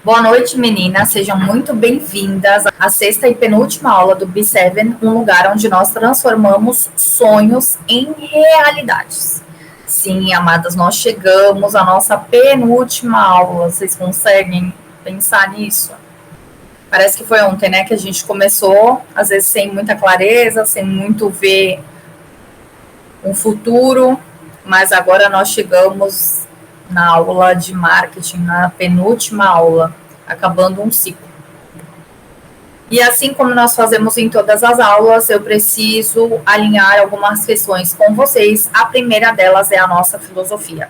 Boa noite, meninas. Sejam muito bem-vindas à sexta e penúltima aula do B7, um lugar onde nós transformamos sonhos em realidades. Sim, amadas, nós chegamos à nossa penúltima aula. Vocês conseguem pensar nisso? Parece que foi ontem, né, que a gente começou, às vezes sem muita clareza, sem muito ver um futuro, mas agora nós chegamos na aula de marketing, na penúltima aula, acabando um ciclo. E assim como nós fazemos em todas as aulas, eu preciso alinhar algumas questões com vocês. A primeira delas é a nossa filosofia.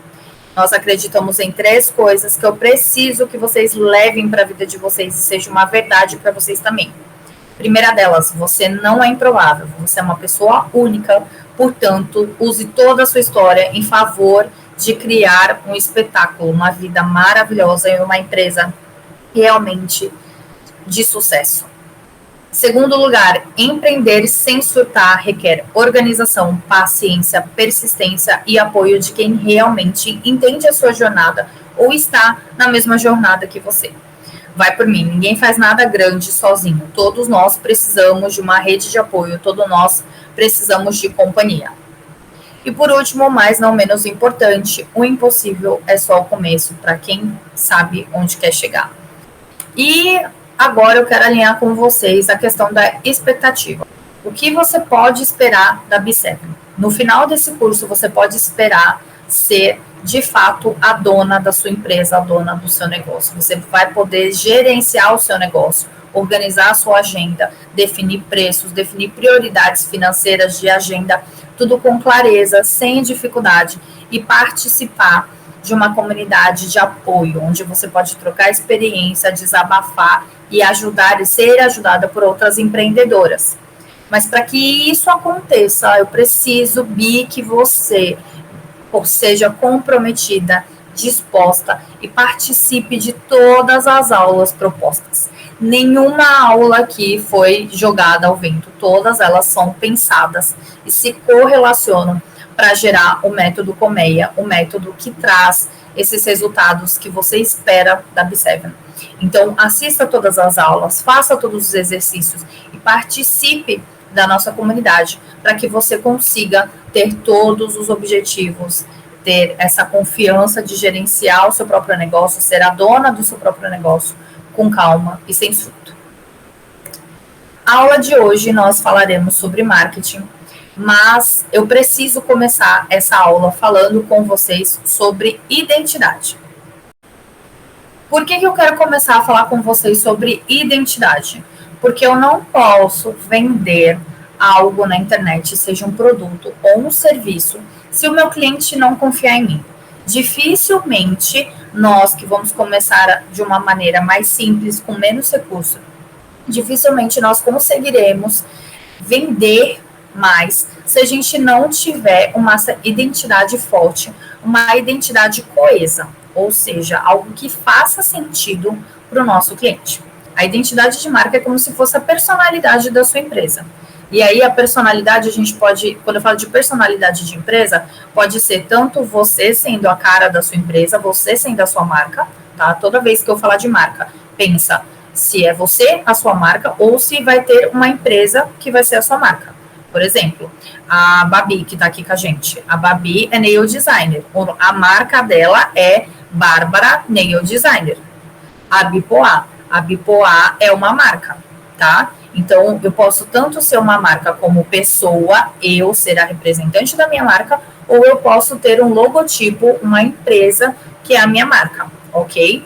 Nós acreditamos em 3 coisas que eu preciso que vocês levem para a vida de vocês e seja uma verdade para vocês também. Primeira delas, você não é improvável, você é uma pessoa única, portanto, use toda a sua história em favor de criar um espetáculo, uma vida maravilhosa e uma empresa realmente de sucesso. Segundo lugar, empreender sem surtar requer organização, paciência, persistência e apoio de quem realmente entende a sua jornada ou está na mesma jornada que você. Vai por mim, ninguém faz nada grande sozinho. Todos nós precisamos de uma rede de apoio, todos nós precisamos de companhia. E por último, mas não menos importante, o impossível é só o começo para quem sabe onde quer chegar. E agora eu quero alinhar com vocês a questão da expectativa. O que você pode esperar da B7? No final desse curso, você pode esperar ser, de fato, a dona da sua empresa, a dona do seu negócio. Você vai poder gerenciar o seu negócio, organizar a sua agenda, definir preços, definir prioridades financeiras de agenda, tudo com clareza, sem dificuldade, e participar de uma comunidade de apoio, onde você pode trocar experiência, desabafar e ajudar e ser ajudada por outras empreendedoras. Mas para que isso aconteça, eu preciso, Bi, que você seja comprometida, disposta e participe de todas as aulas propostas. Nenhuma aula aqui foi jogada ao vento, todas elas são pensadas e se correlacionam para gerar o método Colmeia, o método que traz esses resultados que você espera da B7. Então, assista todas as aulas, faça todos os exercícios e participe da nossa comunidade para que você consiga ter todos os objetivos, ter essa confiança de gerenciar o seu próprio negócio, ser a dona do seu próprio negócio com calma e sem surto. A aula de hoje nós falaremos sobre marketing, mas eu preciso começar essa aula falando com vocês sobre identidade. Por que eu quero começar a falar com vocês sobre identidade? Porque eu não posso vender algo na internet, seja um produto ou um serviço, se o meu cliente não confiar em mim. Dificilmente nós que vamos começar de uma maneira mais simples, com menos recurso, dificilmente nós conseguiremos vender mais se a gente não tiver uma identidade forte, uma identidade coesa, ou seja, algo que faça sentido para o nosso cliente. A identidade de marca é como se fosse a personalidade da sua empresa. E aí a personalidade, a gente pode, quando eu falo de personalidade de empresa, pode ser tanto você sendo a cara da sua empresa, você sendo a sua marca, tá? Toda vez que eu falar de marca, pensa se é você, a sua marca, ou se vai ter uma empresa que vai ser a sua marca. Por exemplo, a Babi, que está aqui com a gente. A Babi é nail designer. A marca dela é Bárbara Nail Designer. A Bipoá. A Bipoá é uma marca, tá? Então, eu posso tanto ser uma marca como pessoa, eu ser a representante da minha marca, ou eu posso ter um logotipo, uma empresa que é a minha marca, ok?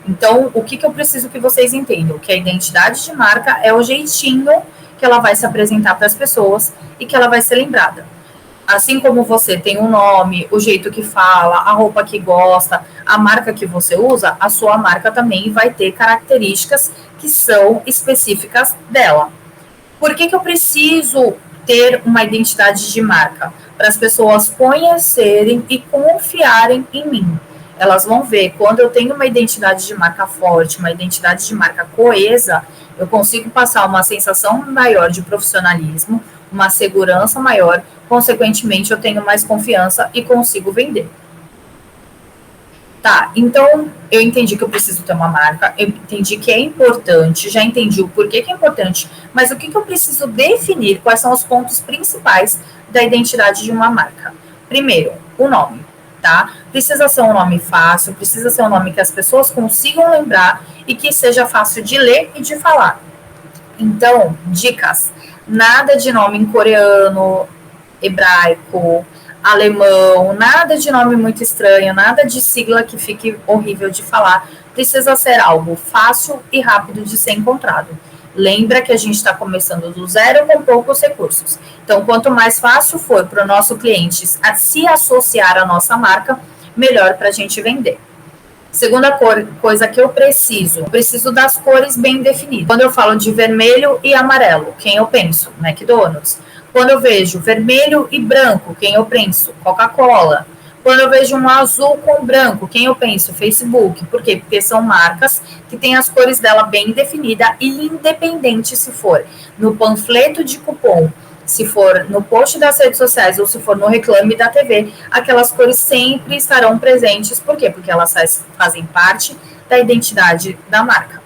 Então, o que eu preciso que vocês entendam? Que a identidade de marca é o jeitinho que ela vai se apresentar para as pessoas e que ela vai ser lembrada. Assim como você tem um nome, o jeito que fala, a roupa que gosta, a marca que você usa, a sua marca também vai ter características que são específicas dela. Por que eu preciso ter uma identidade de marca? Para as pessoas conhecerem e confiarem em mim. Elas vão ver, quando eu tenho uma identidade de marca forte, uma identidade de marca coesa, eu consigo passar uma sensação maior de profissionalismo, uma segurança maior, consequentemente eu tenho mais confiança e consigo vender. Tá, então eu entendi que eu preciso ter uma marca, eu entendi que é importante, já entendi o porquê que é importante, mas o que eu preciso definir, quais são os pontos principais da identidade de uma marca? Primeiro, o nome, tá? Precisa ser um nome fácil, precisa ser um nome que as pessoas consigam lembrar e que seja fácil de ler e de falar. Então, dicas, nada de nome em coreano, hebraico, alemão, nada de nome muito estranho, nada de sigla que fique horrível de falar. Precisa ser algo fácil e rápido de ser encontrado. Lembra que a gente está começando do zero com poucos recursos. Então, quanto mais fácil for para o nosso cliente se associar à nossa marca, melhor para a gente vender. Segunda coisa que eu preciso das cores bem definidas. Quando eu falo de vermelho e amarelo, quem eu penso? McDonald's. Quando eu vejo vermelho e branco, quem eu penso? Coca-Cola. Quando eu vejo um azul com branco, quem eu penso? Facebook. Por quê? Porque são marcas que têm as cores dela bem definidas e independente se for no panfleto de cupom, se for no post das redes sociais ou se for no reclame da TV, aquelas cores sempre estarão presentes. Por quê? Porque elas fazem parte da identidade da marca.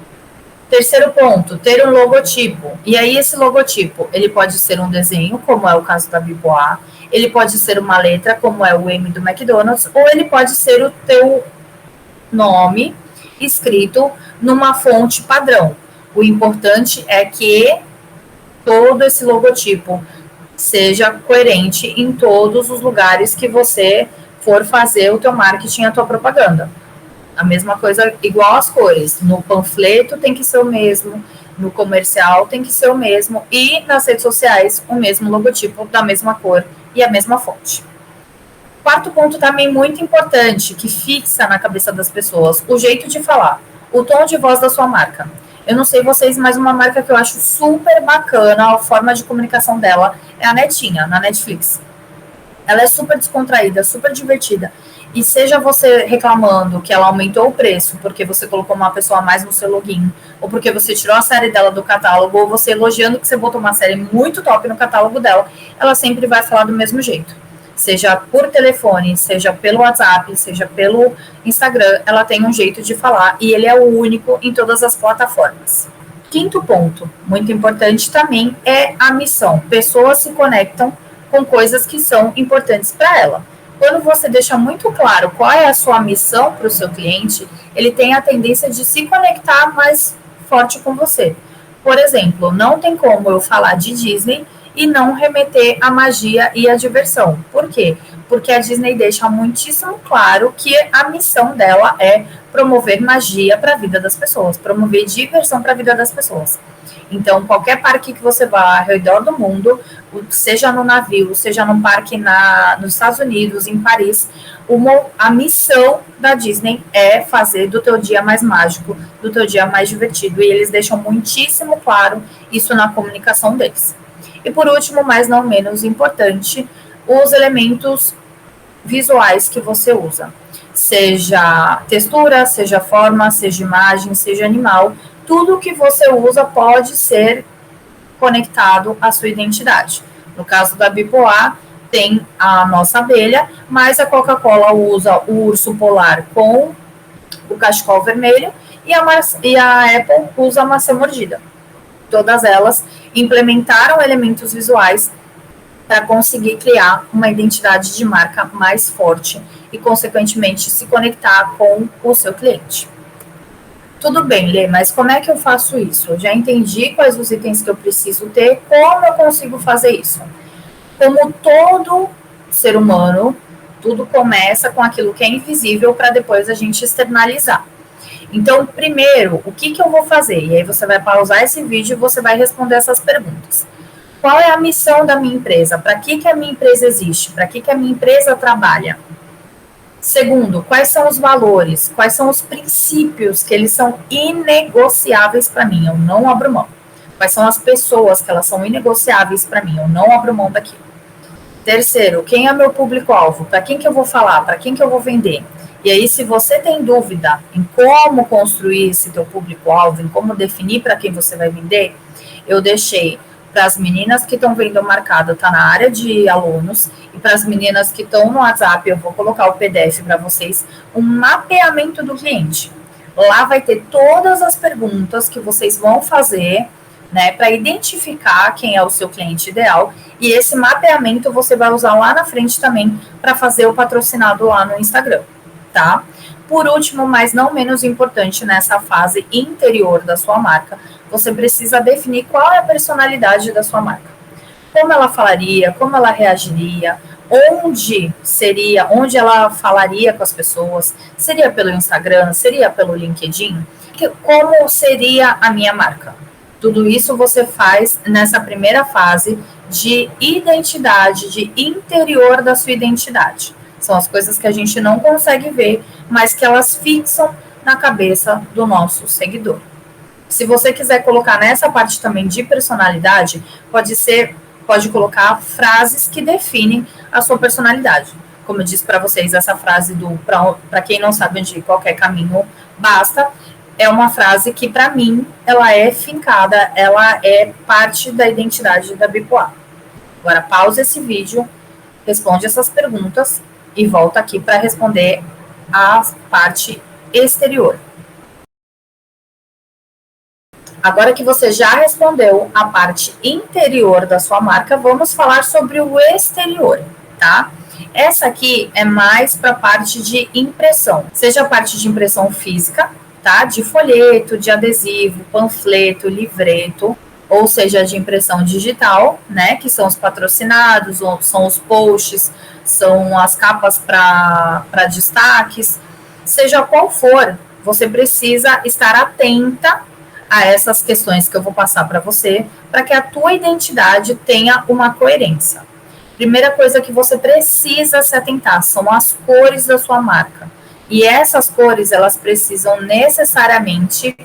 Terceiro ponto, ter um logotipo. E aí esse logotipo, ele pode ser um desenho, como é o caso da Biboá, ele pode ser uma letra, como é o M do McDonald's, ou ele pode ser o teu nome escrito numa fonte padrão. O importante é que todo esse logotipo seja coerente em todos os lugares que você for fazer o teu marketing, a tua propaganda. A mesma coisa, igual as cores. No panfleto tem que ser o mesmo, no comercial tem que ser o mesmo, e nas redes sociais o mesmo logotipo, da mesma cor e a mesma fonte. Quarto ponto também muito importante, que fixa na cabeça das pessoas, o jeito de falar, o tom de voz da sua marca. Eu não sei vocês, mas uma marca que eu acho super bacana, a forma de comunicação dela, é a Netinha, na Netflix. Ela é super descontraída, super divertida. E seja você reclamando que ela aumentou o preço porque você colocou uma pessoa a mais no seu login, ou porque você tirou a série dela do catálogo, ou você elogiando que você botou uma série muito top no catálogo dela, ela sempre vai falar do mesmo jeito. Seja por telefone, seja pelo WhatsApp, seja pelo Instagram, ela tem um jeito de falar e ele é o único em todas as plataformas. Quinto ponto, muito importante também, é a missão. Pessoas se conectam com coisas que são importantes para ela. Quando você deixa muito claro qual é a sua missão para o seu cliente, ele tem a tendência de se conectar mais forte com você. Por exemplo, não tem como eu falar de Disney e não remeter à magia e à diversão. Por quê? Porque a Disney deixa muitíssimo claro que a missão dela é promover magia para a vida das pessoas, promover diversão para a vida das pessoas. Então, qualquer parque que você vá ao redor do mundo, seja no navio, seja num parque nos Estados Unidos, em Paris, a missão da Disney é fazer do teu dia mais mágico, do teu dia mais divertido. E eles deixam muitíssimo claro isso na comunicação deles. E por último, mas não menos importante, os elementos visuais que você usa. Seja textura, seja forma, seja imagem, seja animal, tudo que você usa pode ser conectado à sua identidade. No caso da Bipolar, tem a nossa abelha, mas a Coca-Cola usa o urso polar com o cachecol vermelho e a Apple usa a maçã mordida. Todas elas implementaram elementos visuais para conseguir criar uma identidade de marca mais forte e, consequentemente, se conectar com o seu cliente. Tudo bem, Lê, mas como é que eu faço isso? Eu já entendi quais os itens que eu preciso ter, como eu consigo fazer isso? Como todo ser humano, tudo começa com aquilo que é invisível para depois a gente externalizar. Então, primeiro, o que eu vou fazer? E aí você vai pausar esse vídeo e você vai responder essas perguntas. Qual é a missão da minha empresa? Para que a minha empresa existe? Para que a minha empresa trabalha? Segundo, quais são os valores? Quais são os princípios que eles são inegociáveis para mim? Eu não abro mão. Quais são as pessoas que elas são inegociáveis para mim? Eu não abro mão daquilo. Terceiro, quem é meu público-alvo? Para quem que eu vou falar? Para quem que eu vou vender? E aí, se você tem dúvida em como construir esse teu público-alvo, em como definir para quem você vai vender, eu deixei Para as meninas que estão vendo marcado, tá na área de alunos, e para as meninas que estão no WhatsApp, eu vou colocar o PDF para vocês, um mapeamento do cliente. Lá vai ter todas as perguntas que vocês vão fazer, né, para identificar quem é o seu cliente ideal, e esse mapeamento você vai usar lá na frente também para fazer o patrocinado lá no Instagram, tá? Por último, mas não menos importante, nessa fase interior da sua marca, você precisa definir qual é a personalidade da sua marca. Como ela falaria, como ela reagiria, onde ela falaria com as pessoas, seria pelo Instagram, seria pelo LinkedIn, como seria a minha marca? Tudo isso você faz nessa primeira fase de identidade, de interior da sua identidade. São as coisas que a gente não consegue ver, mas que elas fixam na cabeça do nosso seguidor. Se você quiser colocar nessa parte também de personalidade, pode colocar frases que definem a sua personalidade. Como eu disse para vocês, essa frase para quem não sabe onde qualquer caminho basta, é uma frase que, para mim, ela é fincada, ela é parte da identidade da Bipolar. Agora, pausa esse vídeo, responde essas perguntas e volta aqui para responder a parte exterior. Agora que você já respondeu a parte interior da sua marca, vamos falar sobre o exterior, tá? Essa aqui é mais para a parte de impressão, seja a parte de impressão física, tá? De folheto, de adesivo, panfleto, livreto, ou seja, de impressão digital, né? Que são os patrocinados, são os posts, são as capas para destaques. Seja qual for, você precisa estar atenta a essas questões que eu vou passar para você, para que a tua identidade tenha uma coerência. Primeira coisa que você precisa se atentar são as cores da sua marca. E essas cores, elas precisam necessariamente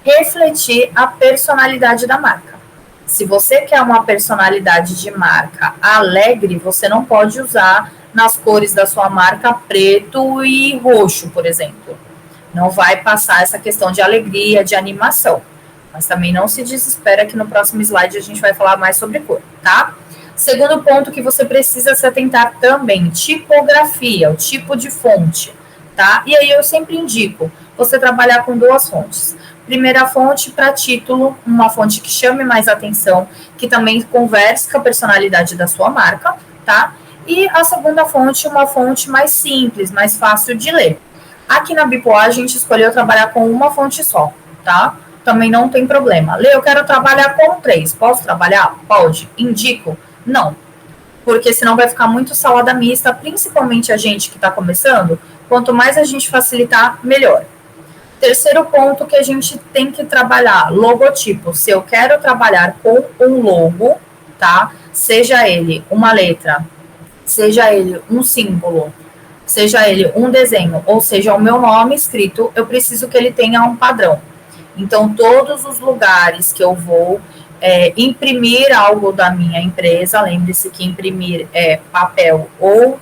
refletir a personalidade da marca. Se você quer uma personalidade de marca alegre, você não pode usar nas cores da sua marca preto e roxo, por exemplo. Não vai passar essa questão de alegria, de animação. Mas também não se desespera que no próximo slide a gente vai falar mais sobre cor, tá? Segundo ponto que você precisa se atentar também, tipografia, o tipo de fonte, tá? E aí eu sempre indico você trabalhar com duas fontes. Primeira fonte para título, uma fonte que chame mais atenção, que também converse com a personalidade da sua marca, tá? E a segunda fonte, uma fonte mais simples, mais fácil de ler. Aqui na Bipolar, a gente escolheu trabalhar com uma fonte só, tá? Também não tem problema. Lê, eu quero trabalhar com 3. Posso trabalhar? Pode. Indico? Não. Porque senão vai ficar muito salada mista, principalmente a gente que está começando. Quanto mais a gente facilitar, melhor. Terceiro ponto que a gente tem que trabalhar, logotipo. Se eu quero trabalhar com um logo, tá? Seja ele uma letra, seja ele um símbolo, seja ele um desenho, ou seja o meu nome escrito, eu preciso que ele tenha um padrão. Então, todos os lugares que eu vou imprimir algo da minha empresa, lembre-se que imprimir é papel ou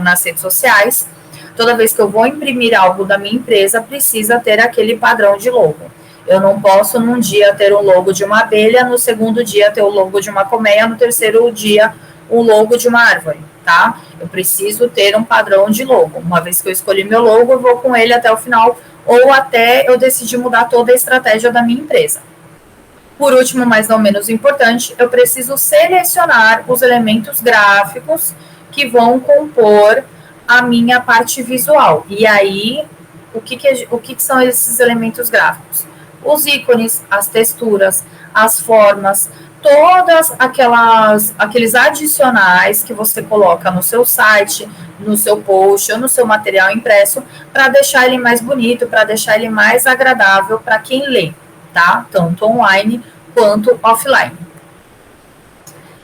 nas redes sociais, toda vez que eu vou imprimir algo da minha empresa, precisa ter aquele padrão de logo. Eu não posso, num dia, ter o logo de uma abelha, no segundo dia, ter o logo de uma colmeia, no terceiro dia, o logo de uma árvore, tá? Eu preciso ter um padrão de logo. Uma vez que eu escolhi meu logo, eu vou com ele até o final, ou até eu decidir mudar toda a estratégia da minha empresa. Por último, mas não menos importante, eu preciso selecionar os elementos gráficos que vão compor a minha parte visual. E aí, o que são esses elementos gráficos? Os ícones, as texturas, as formas, todas aqueles adicionais que você coloca no seu site, no seu post ou no seu material impresso, para deixar ele mais bonito, para deixar ele mais agradável para quem lê, tá? Tanto online quanto offline.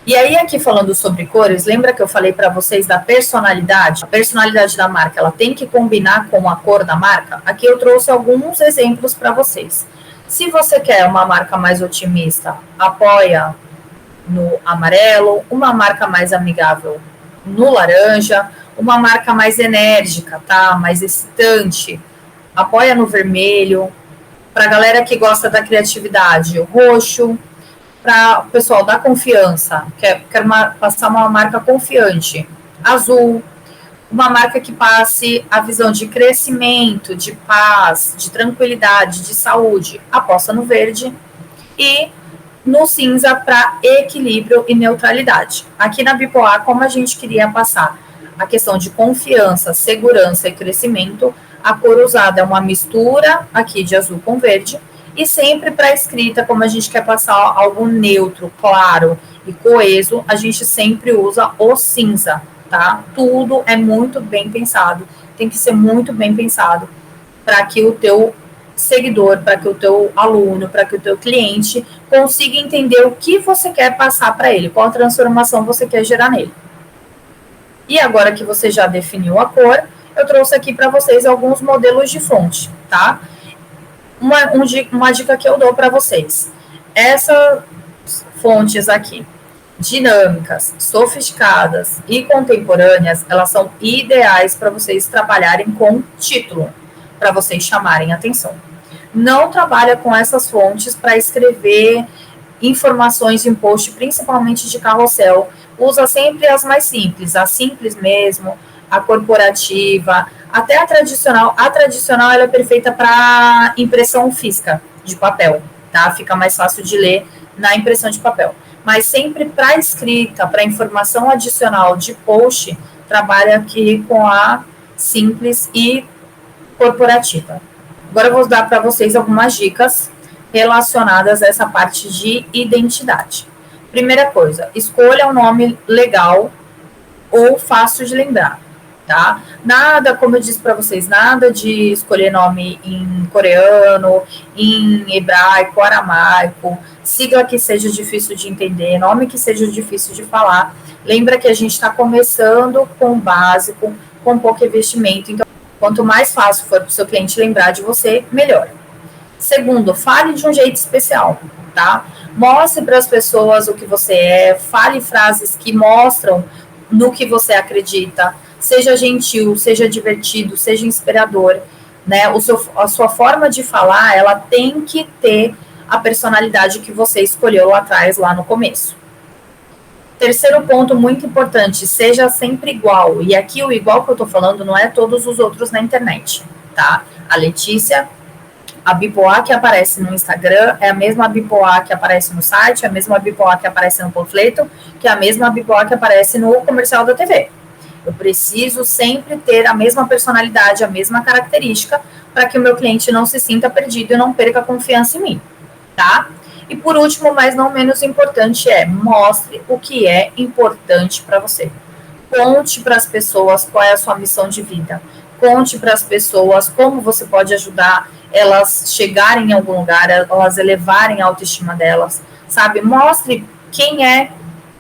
E aí, aqui falando sobre cores, lembra que eu falei para vocês da personalidade? A personalidade da marca, ela tem que combinar com a cor da marca? Aqui eu trouxe alguns exemplos para vocês. Se você quer uma marca mais otimista, apoia no amarelo, uma marca mais amigável no laranja, uma marca mais enérgica, tá? Mais excitante, apoia no vermelho. Para a galera que gosta da criatividade, o roxo. para o pessoal da confiança, quero passar uma marca confiante, azul. Uma marca que passe a visão de crescimento, de paz, de tranquilidade, de saúde, aposta no verde. E no cinza para equilíbrio e neutralidade. Aqui na Bipolar, como a gente queria passar a questão de confiança, segurança e crescimento, a cor usada é uma mistura aqui de azul com verde, e sempre para a escrita, como a gente quer passar algo neutro, claro e coeso, a gente sempre usa o cinza, tá? Tudo é muito bem pensado, tem que ser muito bem pensado para que o teu seguidor, para que o teu aluno, para que o teu cliente consiga entender o que você quer passar para ele, qual transformação você quer gerar nele. E agora que você já definiu a cor, eu trouxe aqui para vocês alguns modelos de fonte, tá? Uma dica que eu dou para vocês. Essas fontes aqui, dinâmicas, sofisticadas e contemporâneas, elas são ideais para vocês trabalharem com título, para vocês chamarem atenção. Não trabalha com essas fontes para escrever informações em post, principalmente de carrossel. Usa sempre as mais simples, a simples mesmo, a corporativa, até a tradicional. A tradicional ela é perfeita para impressão física de papel, tá? Fica mais fácil de ler na impressão de papel. Mas sempre para escrita, para informação adicional de post, trabalha aqui com a simples e corporativa. Agora eu vou dar para vocês algumas dicas relacionadas a essa parte de identidade. Primeira coisa, escolha um nome legal ou fácil de lembrar, tá? Nada, como eu disse para vocês, nada de escolher nome em coreano, em hebraico, aramaico, sigla que seja difícil de entender, nome que seja difícil de falar. Lembra que a gente está começando com o básico, com pouco investimento, então quanto mais fácil for para o seu cliente lembrar de você, melhor. Segundo, fale de um jeito especial, tá? Mostre para as pessoas o que você é, fale frases que mostram no que você acredita, seja gentil, seja divertido, seja inspirador, né? A sua forma de falar, ela tem que ter a personalidade que você escolheu lá atrás, lá no começo. Terceiro ponto muito importante, seja sempre igual. E aqui o igual que eu tô falando não é todos os outros na internet, tá? A Letícia, a Bipolar que aparece no Instagram é a mesma Bipolar que aparece no site, é a mesma Bipolar que aparece no panfleto, que é a mesma Bipolar que aparece no comercial da TV. Eu preciso sempre ter a mesma personalidade, a mesma característica, para que o meu cliente não se sinta perdido e não perca a confiança em mim, tá? E por último, mas não menos importante, mostre o que é importante para você. Conte para as pessoas qual é a sua missão de vida. Conte para as pessoas como você pode ajudar elas chegarem em algum lugar, elas elevarem a autoestima delas, sabe? Mostre quem é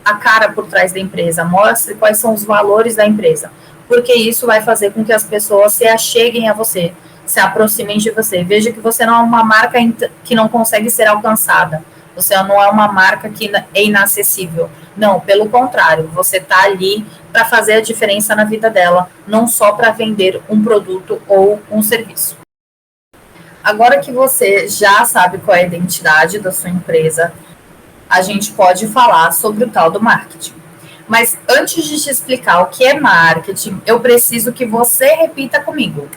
a cara por trás da empresa, mostre quais são os valores da empresa, porque isso vai fazer com que as pessoas se acheguem a você, se aproximem de você. Veja que você não é uma marca que não consegue ser alcançada. Você não é uma marca que é inacessível. Não, pelo contrário, você está ali para fazer a diferença na vida dela, não só para vender um produto ou um serviço. Agora que você já sabe qual é a identidade da sua empresa, a gente pode falar sobre o tal do marketing. Mas antes de te explicar o que é marketing, eu preciso que você repita comigo.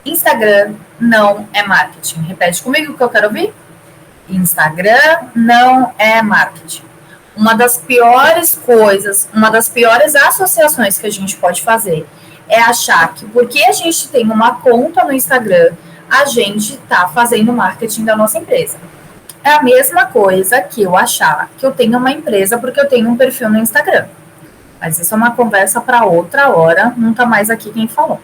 Instagram não é marketing. Repete comigo o que eu quero ouvir. Instagram não é marketing. Uma das piores coisas, uma das piores associações que a gente pode fazer é achar que porque a gente tem uma conta no Instagram, a gente está fazendo marketing da nossa empresa. É a mesma coisa que eu achar que eu tenho uma empresa porque eu tenho um perfil no Instagram. Mas isso é uma conversa para outra hora, não está mais aqui quem falou.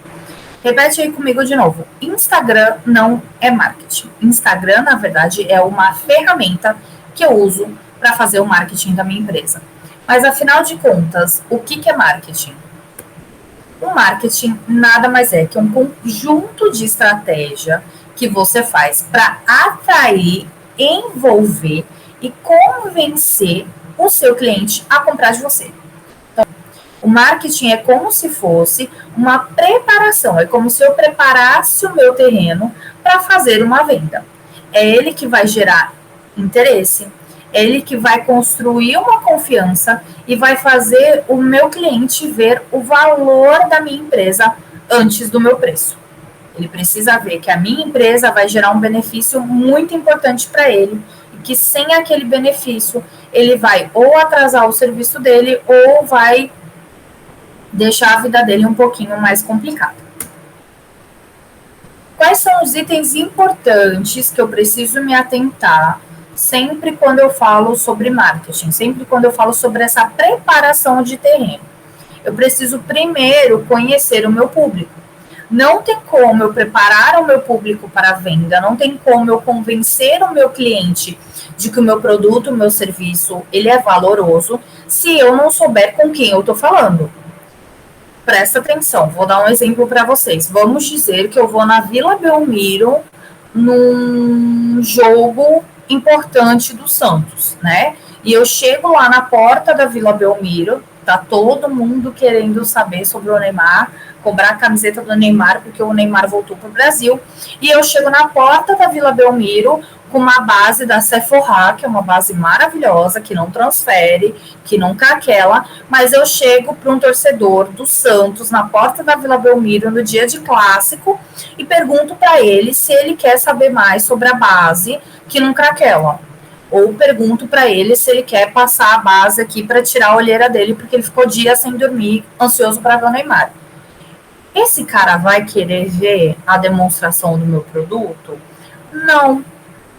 Repete aí comigo de novo. Instagram não é marketing. Instagram, na verdade, é uma ferramenta que eu uso para fazer o marketing da minha empresa. Mas, afinal de contas, o que é marketing? O marketing nada mais é que um conjunto de estratégia que você faz para atrair, envolver e convencer o seu cliente a comprar de você. O marketing é como se fosse uma preparação, é como se eu preparasse o meu terreno para fazer uma venda. É ele que vai gerar interesse, Ele que vai construir uma confiança e vai fazer o meu cliente ver o valor da minha empresa antes do meu preço. Ele precisa ver que a minha empresa vai gerar um benefício muito importante para ele e que sem aquele benefício ele vai ou atrasar o serviço dele ou vai deixar a vida dele um pouquinho mais complicada. Quais são os itens importantes que eu preciso me atentar sempre quando eu falo sobre marketing, sempre quando eu falo sobre essa preparação de terreno? Eu preciso primeiro conhecer o meu público. Não tem como eu preparar o meu público para a venda, não tem como eu convencer o meu cliente de que o meu produto, o meu serviço, ele é valoroso, se eu não souber com quem eu estou falando. Presta atenção, vou dar um exemplo para vocês. Vamos dizer que eu vou na Vila Belmiro num jogo importante do Santos, né? E eu chego lá na porta da Vila Belmiro, tá todo mundo querendo saber sobre o Neymar, cobrar a camiseta do Neymar, porque o Neymar voltou para o Brasil. E eu chego na porta da Vila Belmiro com uma base da Sephora, que é uma base maravilhosa, que não transfere, que não craquela, mas eu chego para um torcedor do Santos na porta da Vila Belmiro no dia de clássico e pergunto para ele se ele quer saber mais sobre a base que não craquela. Ou pergunto para ele se ele quer passar a base aqui para tirar a olheira dele, porque ele ficou dias sem dormir, ansioso para ver o Neymar. Esse cara vai querer ver a demonstração do meu produto? Não.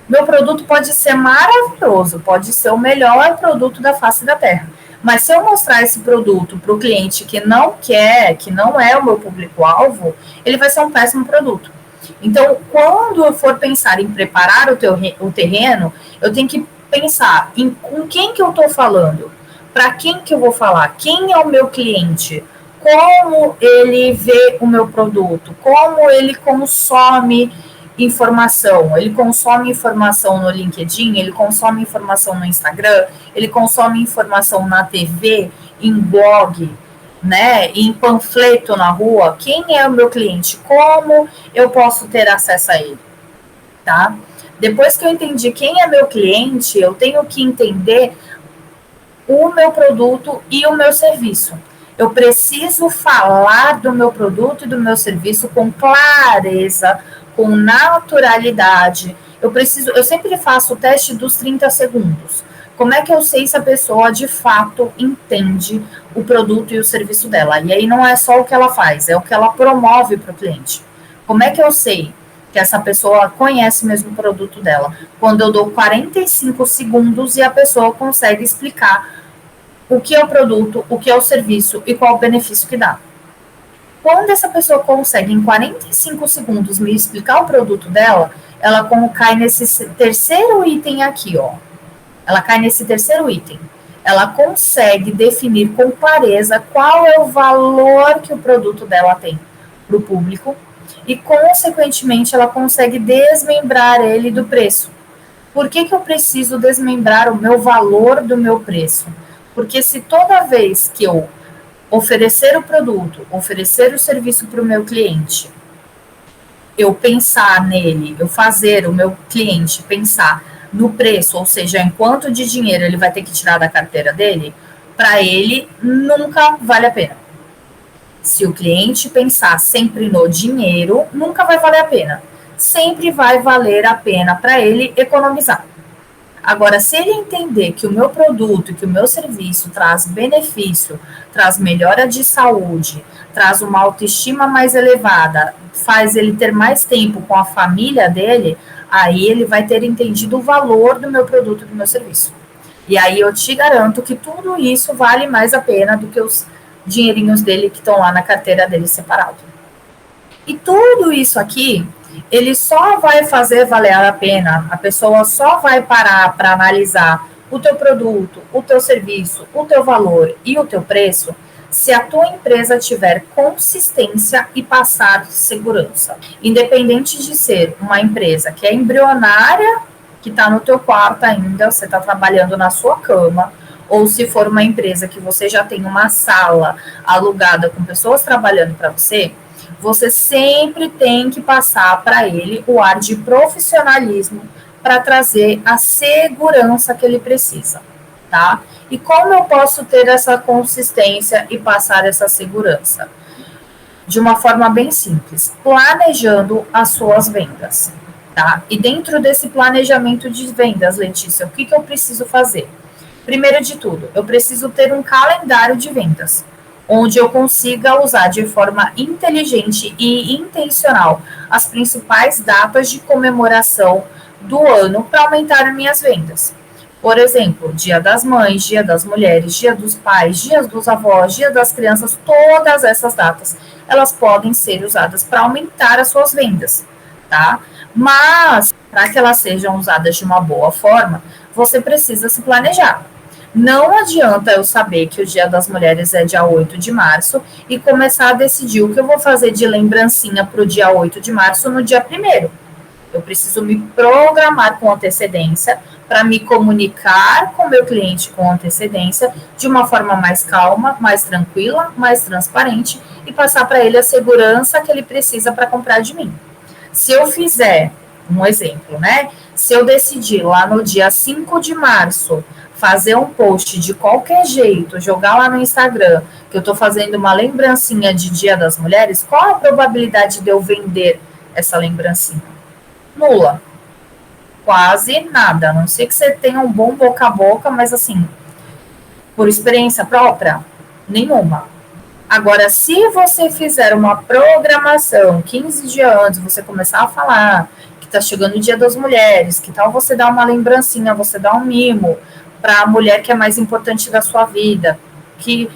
Meu produto pode ser maravilhoso, pode ser o melhor produto da face da Terra. Mas se eu mostrar esse produto para o cliente que não quer, que não é o meu público-alvo, ele vai ser um péssimo produto. Então, quando eu for pensar em preparar o terreno, eu tenho que pensar em com quem que eu estou falando, para quem que eu vou falar, quem é o meu cliente, como ele vê o meu produto, como ele consome informação. Ele consome informação no LinkedIn, ele consome informação no Instagram, ele consome informação na TV, em blog, né, em panfleto na rua. Quem é o meu cliente? Como eu posso ter acesso a ele? Tá? Depois que eu entendi quem é meu cliente, eu tenho que entender o meu produto e o meu serviço. Eu preciso falar do meu produto e do meu serviço com clareza, com naturalidade. Eu sempre faço o teste dos 30 segundos. Como é que eu sei se a pessoa de fato entende o produto e o serviço dela? E aí não é só o que ela faz, é o que ela promove para o cliente. Como é que eu sei que essa pessoa conhece mesmo o produto dela? Quando eu dou 45 segundos e a pessoa consegue explicar o que é o produto, o que é o serviço e qual o benefício que dá. Quando essa pessoa consegue, em 45 segundos, me explicar o produto dela, ela cai nesse terceiro item aqui, ó. Ela cai nesse terceiro item. Ela consegue definir com clareza qual é o valor que o produto dela tem para o público e, consequentemente, ela consegue desmembrar ele do preço. Por que eu preciso desmembrar o meu valor do meu preço? Porque se toda vez que eu oferecer o produto, oferecer o serviço para o meu cliente, eu pensar nele, eu fazer o meu cliente pensar no preço, ou seja, em quanto de dinheiro ele vai ter que tirar da carteira dele, para ele nunca vale a pena. Se o cliente pensar sempre no dinheiro, nunca vai valer a pena. Sempre vai valer a pena para ele economizar. Agora, se ele entender que o meu produto, que o meu serviço traz benefício, traz melhora de saúde, traz uma autoestima mais elevada, faz ele ter mais tempo com a família dele, aí ele vai ter entendido o valor do meu produto, do meu serviço. E aí eu te garanto que tudo isso vale mais a pena do que os dinheirinhos dele que estão lá na carteira dele separado. E tudo isso aqui, ele só vai fazer valer a pena, a pessoa só vai parar para analisar o teu produto, o teu serviço, o teu valor e o teu preço, se a tua empresa tiver consistência e passar segurança. Independente de ser uma empresa que é embrionária, que está no teu quarto ainda, você está trabalhando na sua cama, ou se for uma empresa que você já tem uma sala alugada com pessoas trabalhando para você, você sempre tem que passar para ele o ar de profissionalismo, para trazer a segurança que ele precisa, tá? E como eu posso ter essa consistência e passar essa segurança? De uma forma bem simples, planejando as suas vendas, tá? E dentro desse planejamento de vendas, Letícia, o que eu preciso fazer? Primeiro de tudo, eu preciso ter um calendário de vendas, onde eu consiga usar de forma inteligente e intencional as principais datas de comemoração do ano para aumentar minhas vendas. Por exemplo, Dia das Mães, Dia das Mulheres, Dia dos Pais, Dia dos Avós, Dia das Crianças, todas essas datas, elas podem ser usadas para aumentar as suas vendas, tá? Mas, para que elas sejam usadas de uma boa forma, você precisa se planejar. Não adianta eu saber que o Dia das Mulheres é dia 8 de março e começar a decidir o que eu vou fazer de lembrancinha para o dia 8 de março no dia 1º. Eu preciso me programar com antecedência para me comunicar com o meu cliente com antecedência de uma forma mais calma, mais tranquila, mais transparente e passar para ele a segurança que ele precisa para comprar de mim. Se eu fizer, um exemplo, né? Se eu decidir lá no dia 5 de março fazer um post de qualquer jeito, jogar lá no Instagram, que eu estou fazendo uma lembrancinha de Dia das Mulheres, qual a probabilidade de eu vender essa lembrancinha? Nula. Quase nada. A não ser que você tenha um bom boca a boca, mas assim, por experiência própria, nenhuma. Agora, se você fizer uma programação 15 dias antes, você começar a falar que está chegando o Dia das Mulheres, que tal você dar uma lembrancinha, você dar um mimo para a mulher que é mais importante da sua vida, que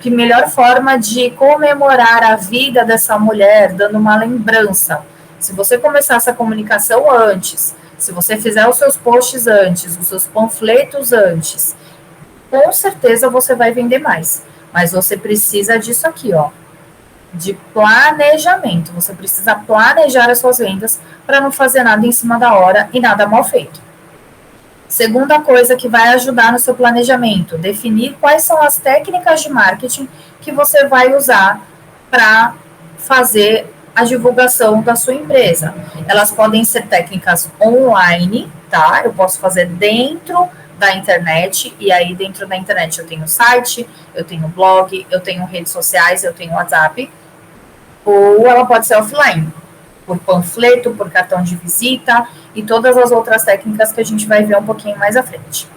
melhor forma de comemorar a vida dessa mulher, dando uma lembrança. Se você começar essa comunicação antes, se você fizer os seus posts antes, os seus panfletos antes, com certeza você vai vender mais. Mas você precisa disso aqui, ó, de planejamento. Você precisa planejar as suas vendas para não fazer nada em cima da hora e nada mal feito. Segunda coisa que vai ajudar no seu planejamento, definir quais são as técnicas de marketing que você vai usar para fazer a divulgação da sua empresa. Elas podem ser técnicas online, tá? Eu posso fazer dentro da internet, e aí dentro da internet eu tenho site, eu tenho blog, eu tenho redes sociais, eu tenho WhatsApp, ou ela pode ser offline, por panfleto, por cartão de visita e todas as outras técnicas que a gente vai ver um pouquinho mais à frente.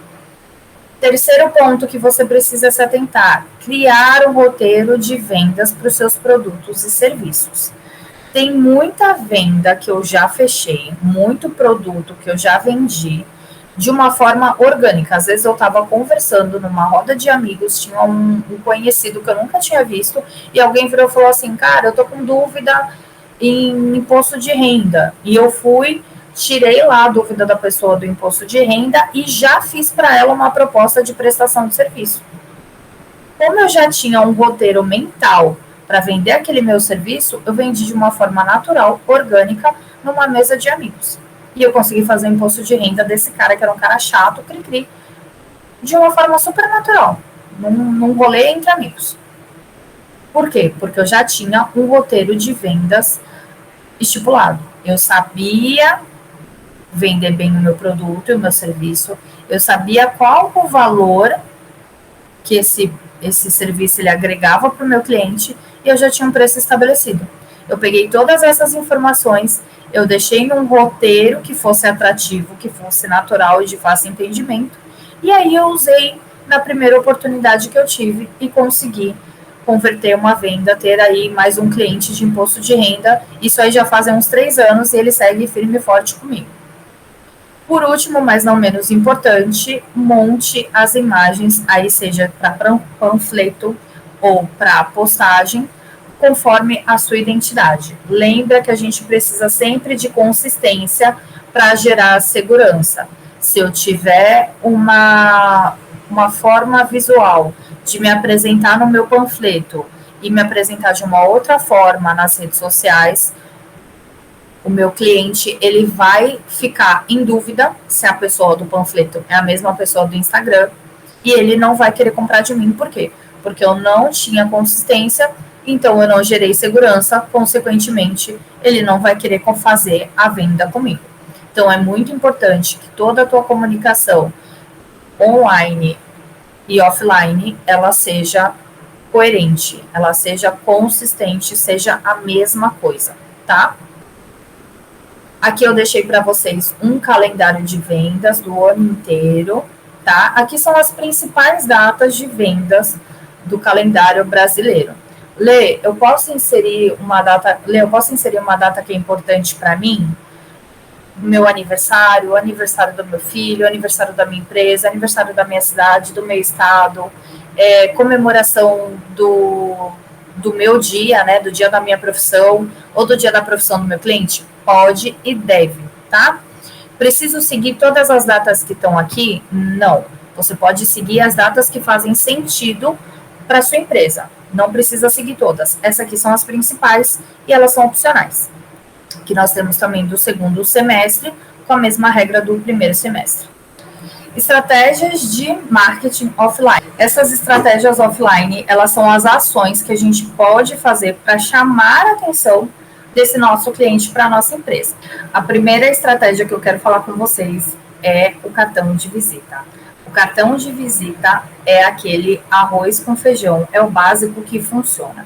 Terceiro ponto que você precisa se atentar, criar um roteiro de vendas para os seus produtos e serviços. Tem muita venda que eu já fechei, muito produto que eu já vendi de uma forma orgânica. Às vezes eu estava conversando numa roda de amigos, tinha um conhecido que eu nunca tinha visto, e alguém virou e falou assim, cara, eu tô com dúvida em imposto de renda. E eu fui, tirei lá a dúvida da pessoa do imposto de renda e já fiz para ela uma proposta de prestação de serviço. Como eu já tinha um roteiro mental para vender aquele meu serviço, eu vendi de uma forma natural, orgânica, numa mesa de amigos. E eu consegui fazer o imposto de renda desse cara, que era um cara chato, cri-cri, de uma forma super natural, num rolê entre amigos. Por quê? Porque eu já tinha um roteiro de vendas estipulado. Eu sabia vender bem o meu produto e o meu serviço, eu sabia qual o valor que esse serviço ele agregava para o meu cliente, e eu já tinha um preço estabelecido. Eu peguei todas essas informações, eu deixei num roteiro que fosse atrativo, que fosse natural e de fácil entendimento, e aí eu usei na primeira oportunidade que eu tive e consegui converter uma venda, ter aí mais um cliente de imposto de renda. Isso aí já fazem uns 3 anos e ele segue firme e forte comigo. Por último, mas não menos importante, monte as imagens, aí seja para panfleto ou para postagem, conforme a sua identidade. Lembra que a gente precisa sempre de consistência para gerar segurança. Se eu tiver uma forma visual de me apresentar no meu panfleto e me apresentar de uma outra forma nas redes sociais, o meu cliente ele vai ficar em dúvida se a pessoa do panfleto é a mesma pessoa do Instagram e ele não vai querer comprar de mim. Por quê? Porque eu não tinha consistência, então eu não gerei segurança, consequentemente, ele não vai querer fazer a venda comigo. Então, é muito importante que toda a tua comunicação online e offline, ela seja coerente, ela seja consistente, seja a mesma coisa, tá? Aqui eu deixei para vocês um calendário de vendas do ano inteiro, tá? Aqui são as principais datas de vendas do calendário brasileiro. Lê, eu posso inserir uma data que é importante para mim? Meu aniversário, o aniversário do meu filho, o aniversário da minha empresa, aniversário da minha cidade, do meu estado, comemoração do meu dia, né, do dia da minha profissão ou do dia da profissão do meu cliente? Pode e deve, tá? Preciso seguir todas as datas que estão aqui? Não. Você pode seguir as datas que fazem sentido para sua empresa. Não precisa seguir todas. Essas aqui são as principais e elas são opcionais. Que nós temos também do segundo semestre, com a mesma regra do primeiro semestre. Estratégias de marketing offline. Essas estratégias offline, elas são as ações que a gente pode fazer para chamar a atenção desse nosso cliente para a nossa empresa. A primeira estratégia que eu quero falar com vocês é o cartão de visita. O cartão de visita é aquele arroz com feijão, é o básico que funciona.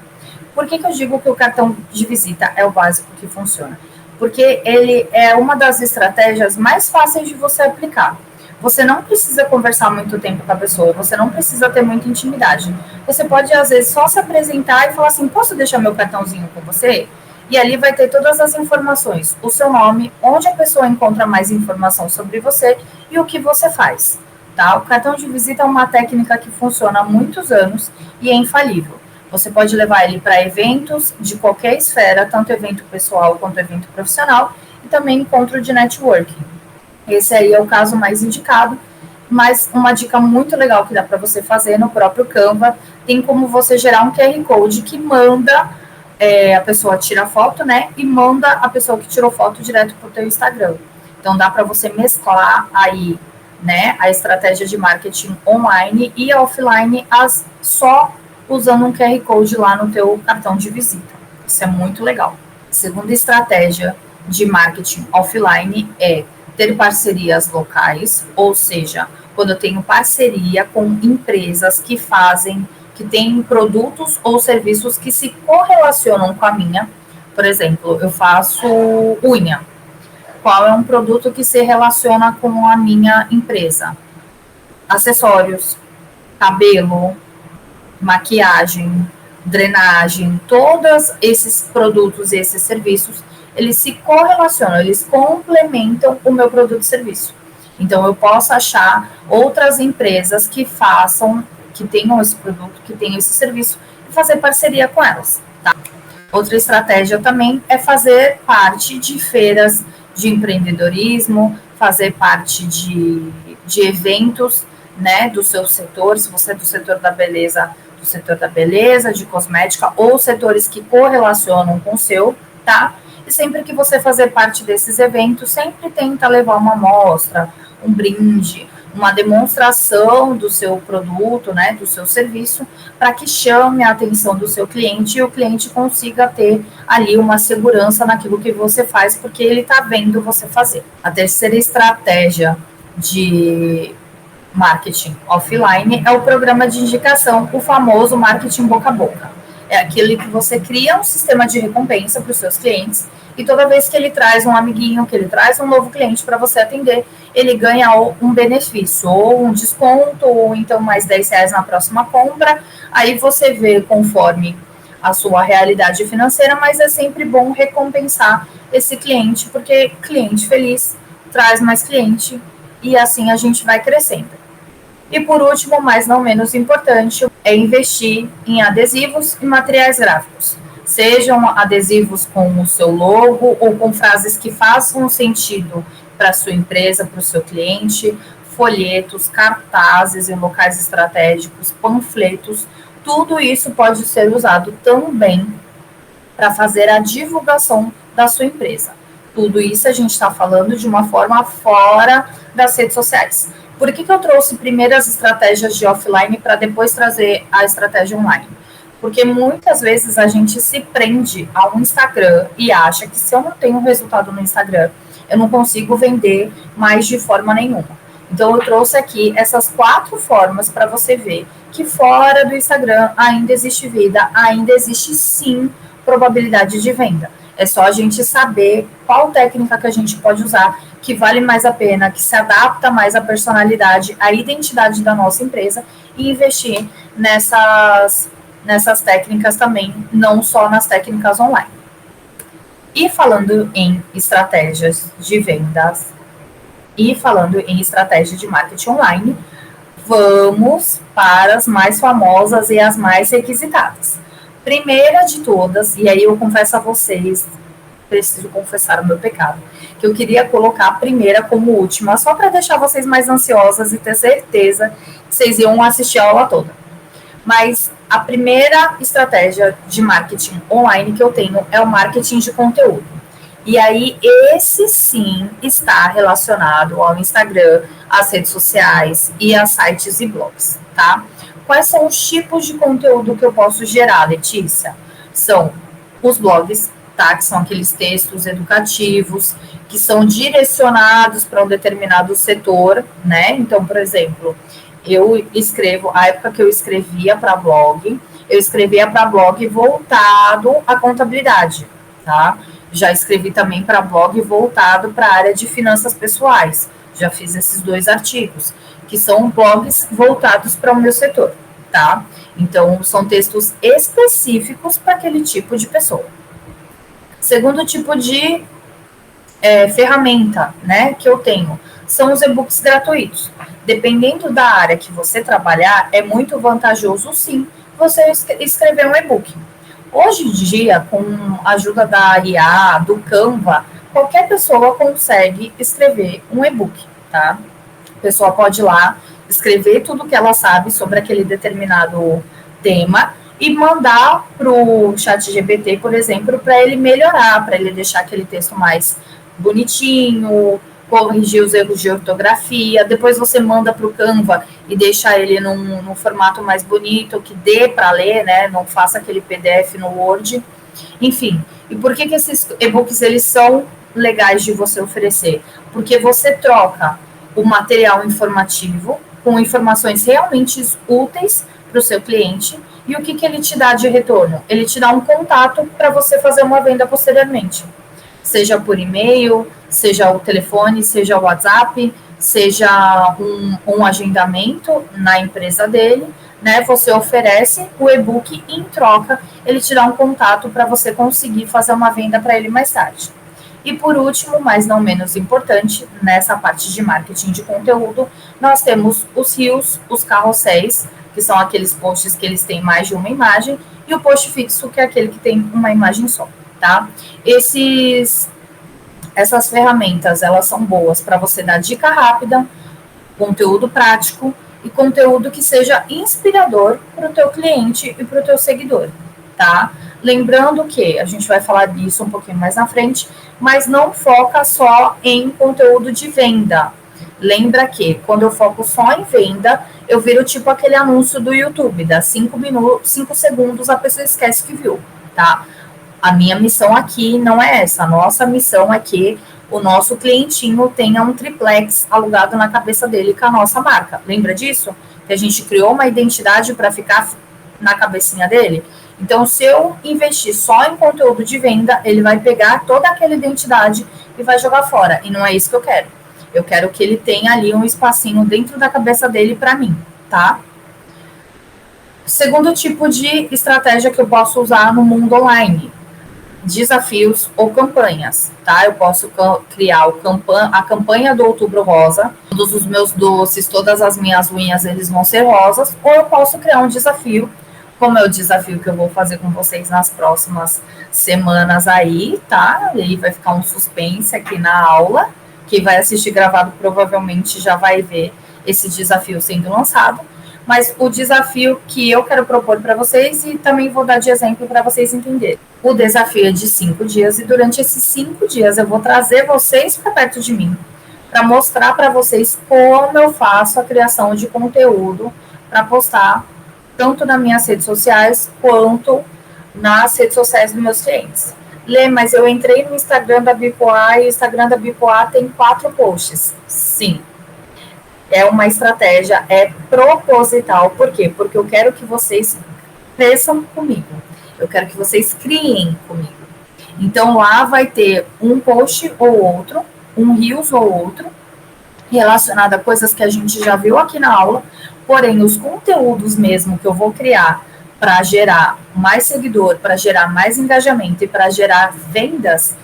Por que eu digo que o cartão de visita é o básico que funciona? Porque ele é uma das estratégias mais fáceis de você aplicar. Você não precisa conversar muito tempo com a pessoa, você não precisa ter muita intimidade. Você pode, às vezes, só se apresentar e falar assim, posso deixar meu cartãozinho com você? E ali vai ter todas as informações, o seu nome, onde a pessoa encontra mais informação sobre você e o que você faz. Tá? O cartão de visita é uma técnica que funciona há muitos anos e é infalível. Você pode levar ele para eventos de qualquer esfera, tanto evento pessoal quanto evento profissional, e também encontro de networking. Esse aí é o caso mais indicado, mas uma dica muito legal que dá para você fazer no próprio Canva, tem como você gerar um QR Code que manda, a pessoa tira a foto, né, e manda a pessoa que tirou foto direto para o teu Instagram. Então, dá para você mesclar aí, né, a estratégia de marketing online e offline só usando um QR Code lá no teu cartão de visita. Isso é muito legal. Segunda estratégia de marketing offline é ter parcerias locais, ou seja, quando eu tenho parceria com empresas que têm produtos ou serviços que se correlacionam com a minha. Por exemplo, eu faço unha. Qual é um produto que se relaciona com a minha empresa? Acessórios, cabelo, maquiagem, drenagem, todos esses produtos e esses serviços, eles se correlacionam, eles complementam o meu produto e serviço. Então, eu posso achar outras empresas que tenham esse produto, que tenham esse serviço, e fazer parceria com elas, tá? Outra estratégia também é fazer parte de feiras de empreendedorismo, fazer parte de eventos, né, do seu setor, se você é do setor da beleza, de cosmética, ou setores que correlacionam com o seu, tá? E sempre que você fazer parte desses eventos, sempre tenta levar uma amostra, um brinde, uma demonstração do seu produto, né, do seu serviço, para que chame a atenção do seu cliente e o cliente consiga ter ali uma segurança naquilo que você faz, porque ele está vendo você fazer. A terceira estratégia de marketing offline é o programa de indicação, o famoso marketing boca a boca. É aquele que você cria um sistema de recompensa para os seus clientes e toda vez que ele traz um amiguinho, que ele traz um novo cliente para você atender, ele ganha um benefício, ou um desconto, ou então mais R$10 na próxima compra. Aí você vê conforme a sua realidade financeira, mas é sempre bom recompensar esse cliente, porque cliente feliz traz mais cliente e assim a gente vai crescendo. E por último, mas não menos importante, é investir em adesivos e materiais gráficos. Sejam adesivos com o seu logo ou com frases que façam sentido para a sua empresa, para o seu cliente, folhetos, cartazes em locais estratégicos, panfletos, tudo isso pode ser usado também para fazer a divulgação da sua empresa. Tudo isso a gente está falando de uma forma fora das redes sociais. Por que eu trouxe primeiro as estratégias de offline para depois trazer a estratégia online? Porque muitas vezes a gente se prende ao Instagram e acha que se eu não tenho resultado no Instagram, eu não consigo vender mais de forma nenhuma. Então, eu trouxe aqui essas 4 formas para você ver que fora do Instagram ainda existe vida, ainda existe sim probabilidade de venda. É só a gente saber qual técnica que a gente pode usar, que vale mais a pena, que se adapta mais à personalidade, à identidade da nossa empresa e investir nessas técnicas também, não só nas técnicas online. E falando em estratégias de vendas e falando em estratégia de marketing online, vamos para as mais famosas e as mais requisitadas. Primeira de todas, e aí eu confesso a vocês, preciso confessar o meu pecado, que eu queria colocar a primeira como última, só para deixar vocês mais ansiosas e ter certeza que vocês iam assistir a aula toda. Mas a primeira estratégia de marketing online que eu tenho é o marketing de conteúdo. E aí, esse sim está relacionado ao Instagram, às redes sociais e a sites e blogs, tá? Quais são os tipos de conteúdo que eu posso gerar, Letícia? São os blogs, tá? Que são aqueles textos educativos que são direcionados para um determinado setor, né? Então, por exemplo, eu escrevo, a época que eu escrevia para blog, eu escrevia para blog voltado à contabilidade, tá? Já escrevi também para blog voltado para a área de finanças pessoais. Já fiz esses 2 artigos, que são blogs voltados para o meu setor, tá? Então, são textos específicos para aquele tipo de pessoa. Segundo tipo de ferramenta, né, que eu tenho, são os e-books gratuitos. Dependendo da área que você trabalhar, é muito vantajoso, sim, você escrever um e-book. Hoje em dia, com a ajuda da IA, do Canva, qualquer pessoa consegue escrever um e-book, tá? A pessoa pode ir lá, escrever tudo que ela sabe sobre aquele determinado tema e mandar para o ChatGPT, por exemplo, para ele melhorar, para ele deixar aquele texto mais bonitinho, corrigir os erros de ortografia, depois você manda para o Canva e deixa ele num formato mais bonito, que dê para ler, né? Não faça aquele PDF no Word. Enfim, e por que esses e-books eles são legais de você oferecer? Porque você troca o material informativo com informações realmente úteis para o seu cliente, e o que ele te dá de retorno? Ele te dá um contato para você fazer uma venda posteriormente. Seja por e-mail, seja o telefone, seja o WhatsApp, seja um agendamento na empresa dele, né? Você oferece o e-book e, em troca, ele te dá um contato para você conseguir fazer uma venda para ele mais tarde. E por último, mas não menos importante, nessa parte de marketing de conteúdo, nós temos os reels, os carrosséis, que são aqueles posts que eles têm mais de uma imagem, e o post fixo, que é aquele que tem uma imagem só, tá? Essas ferramentas, elas são boas para você dar dica rápida, conteúdo prático e conteúdo que seja inspirador para o teu cliente e para o teu seguidor, tá? Lembrando que a gente vai falar disso um pouquinho mais na frente, mas não foca só em conteúdo de venda. Lembra que quando eu foco só em venda, eu viro tipo aquele anúncio do YouTube, dá 5 segundos, a pessoa esquece que viu, tá? A minha missão aqui não é essa. A nossa missão é que o nosso clientinho tenha um triplex alugado na cabeça dele com a nossa marca. Lembra disso? Que a gente criou uma identidade para ficar na cabecinha dele? Então, se eu investir só em conteúdo de venda, ele vai pegar toda aquela identidade e vai jogar fora. E não é isso que eu quero. Eu quero que ele tenha ali um espacinho dentro da cabeça dele para mim, tá? Segundo tipo de estratégia que eu posso usar no mundo online, desafios ou campanhas, tá? Eu posso criar a campanha do Outubro Rosa, todos os meus doces, todas as minhas unhas, eles vão ser rosas, ou eu posso criar um desafio, como é o desafio que eu vou fazer com vocês nas próximas semanas aí, tá? E aí vai ficar um suspense aqui na aula. Quem vai assistir gravado provavelmente já vai ver esse desafio sendo lançado. Mas o desafio que eu quero propor para vocês, e também vou dar de exemplo para vocês entenderem. O desafio é de 5 dias, e durante esses 5 dias eu vou trazer vocês para perto de mim, para mostrar para vocês como eu faço a criação de conteúdo para postar, tanto nas minhas redes sociais, quanto nas redes sociais dos meus clientes. Lê, mas eu entrei no Instagram da Bipolar e o Instagram da Bipolar tem 4 posts. Sim, é uma estratégia, é proposital. Por quê? Porque eu quero que vocês cresçam comigo. Eu quero que vocês criem comigo. Então, lá vai ter um post ou outro, um reels ou outro, relacionado a coisas que a gente já viu aqui na aula, porém, os conteúdos mesmo que eu vou criar para gerar mais seguidor, para gerar mais engajamento e para gerar vendas,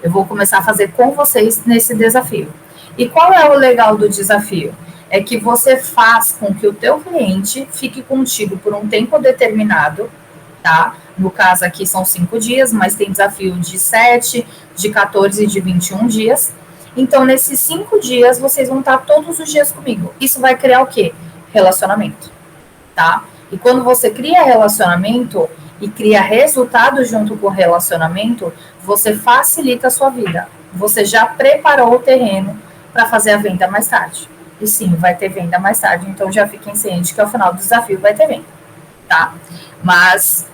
eu vou começar a fazer com vocês nesse desafio. E qual é o legal do desafio? É que você faz com que o teu cliente fique contigo por um tempo determinado, tá? No caso aqui são 5 dias, mas tem desafio de 7, de 14 e de 21 dias. Então, nesses 5 dias, vocês vão estar todos os dias comigo. Isso vai criar o quê? Relacionamento, tá? E quando você cria relacionamento e cria resultado junto com o relacionamento, você facilita a sua vida. Você já preparou o terreno para fazer a venda mais tarde. E sim, vai ter venda mais tarde, então já fiquem cientes que ao final do desafio vai ter venda, tá? Mas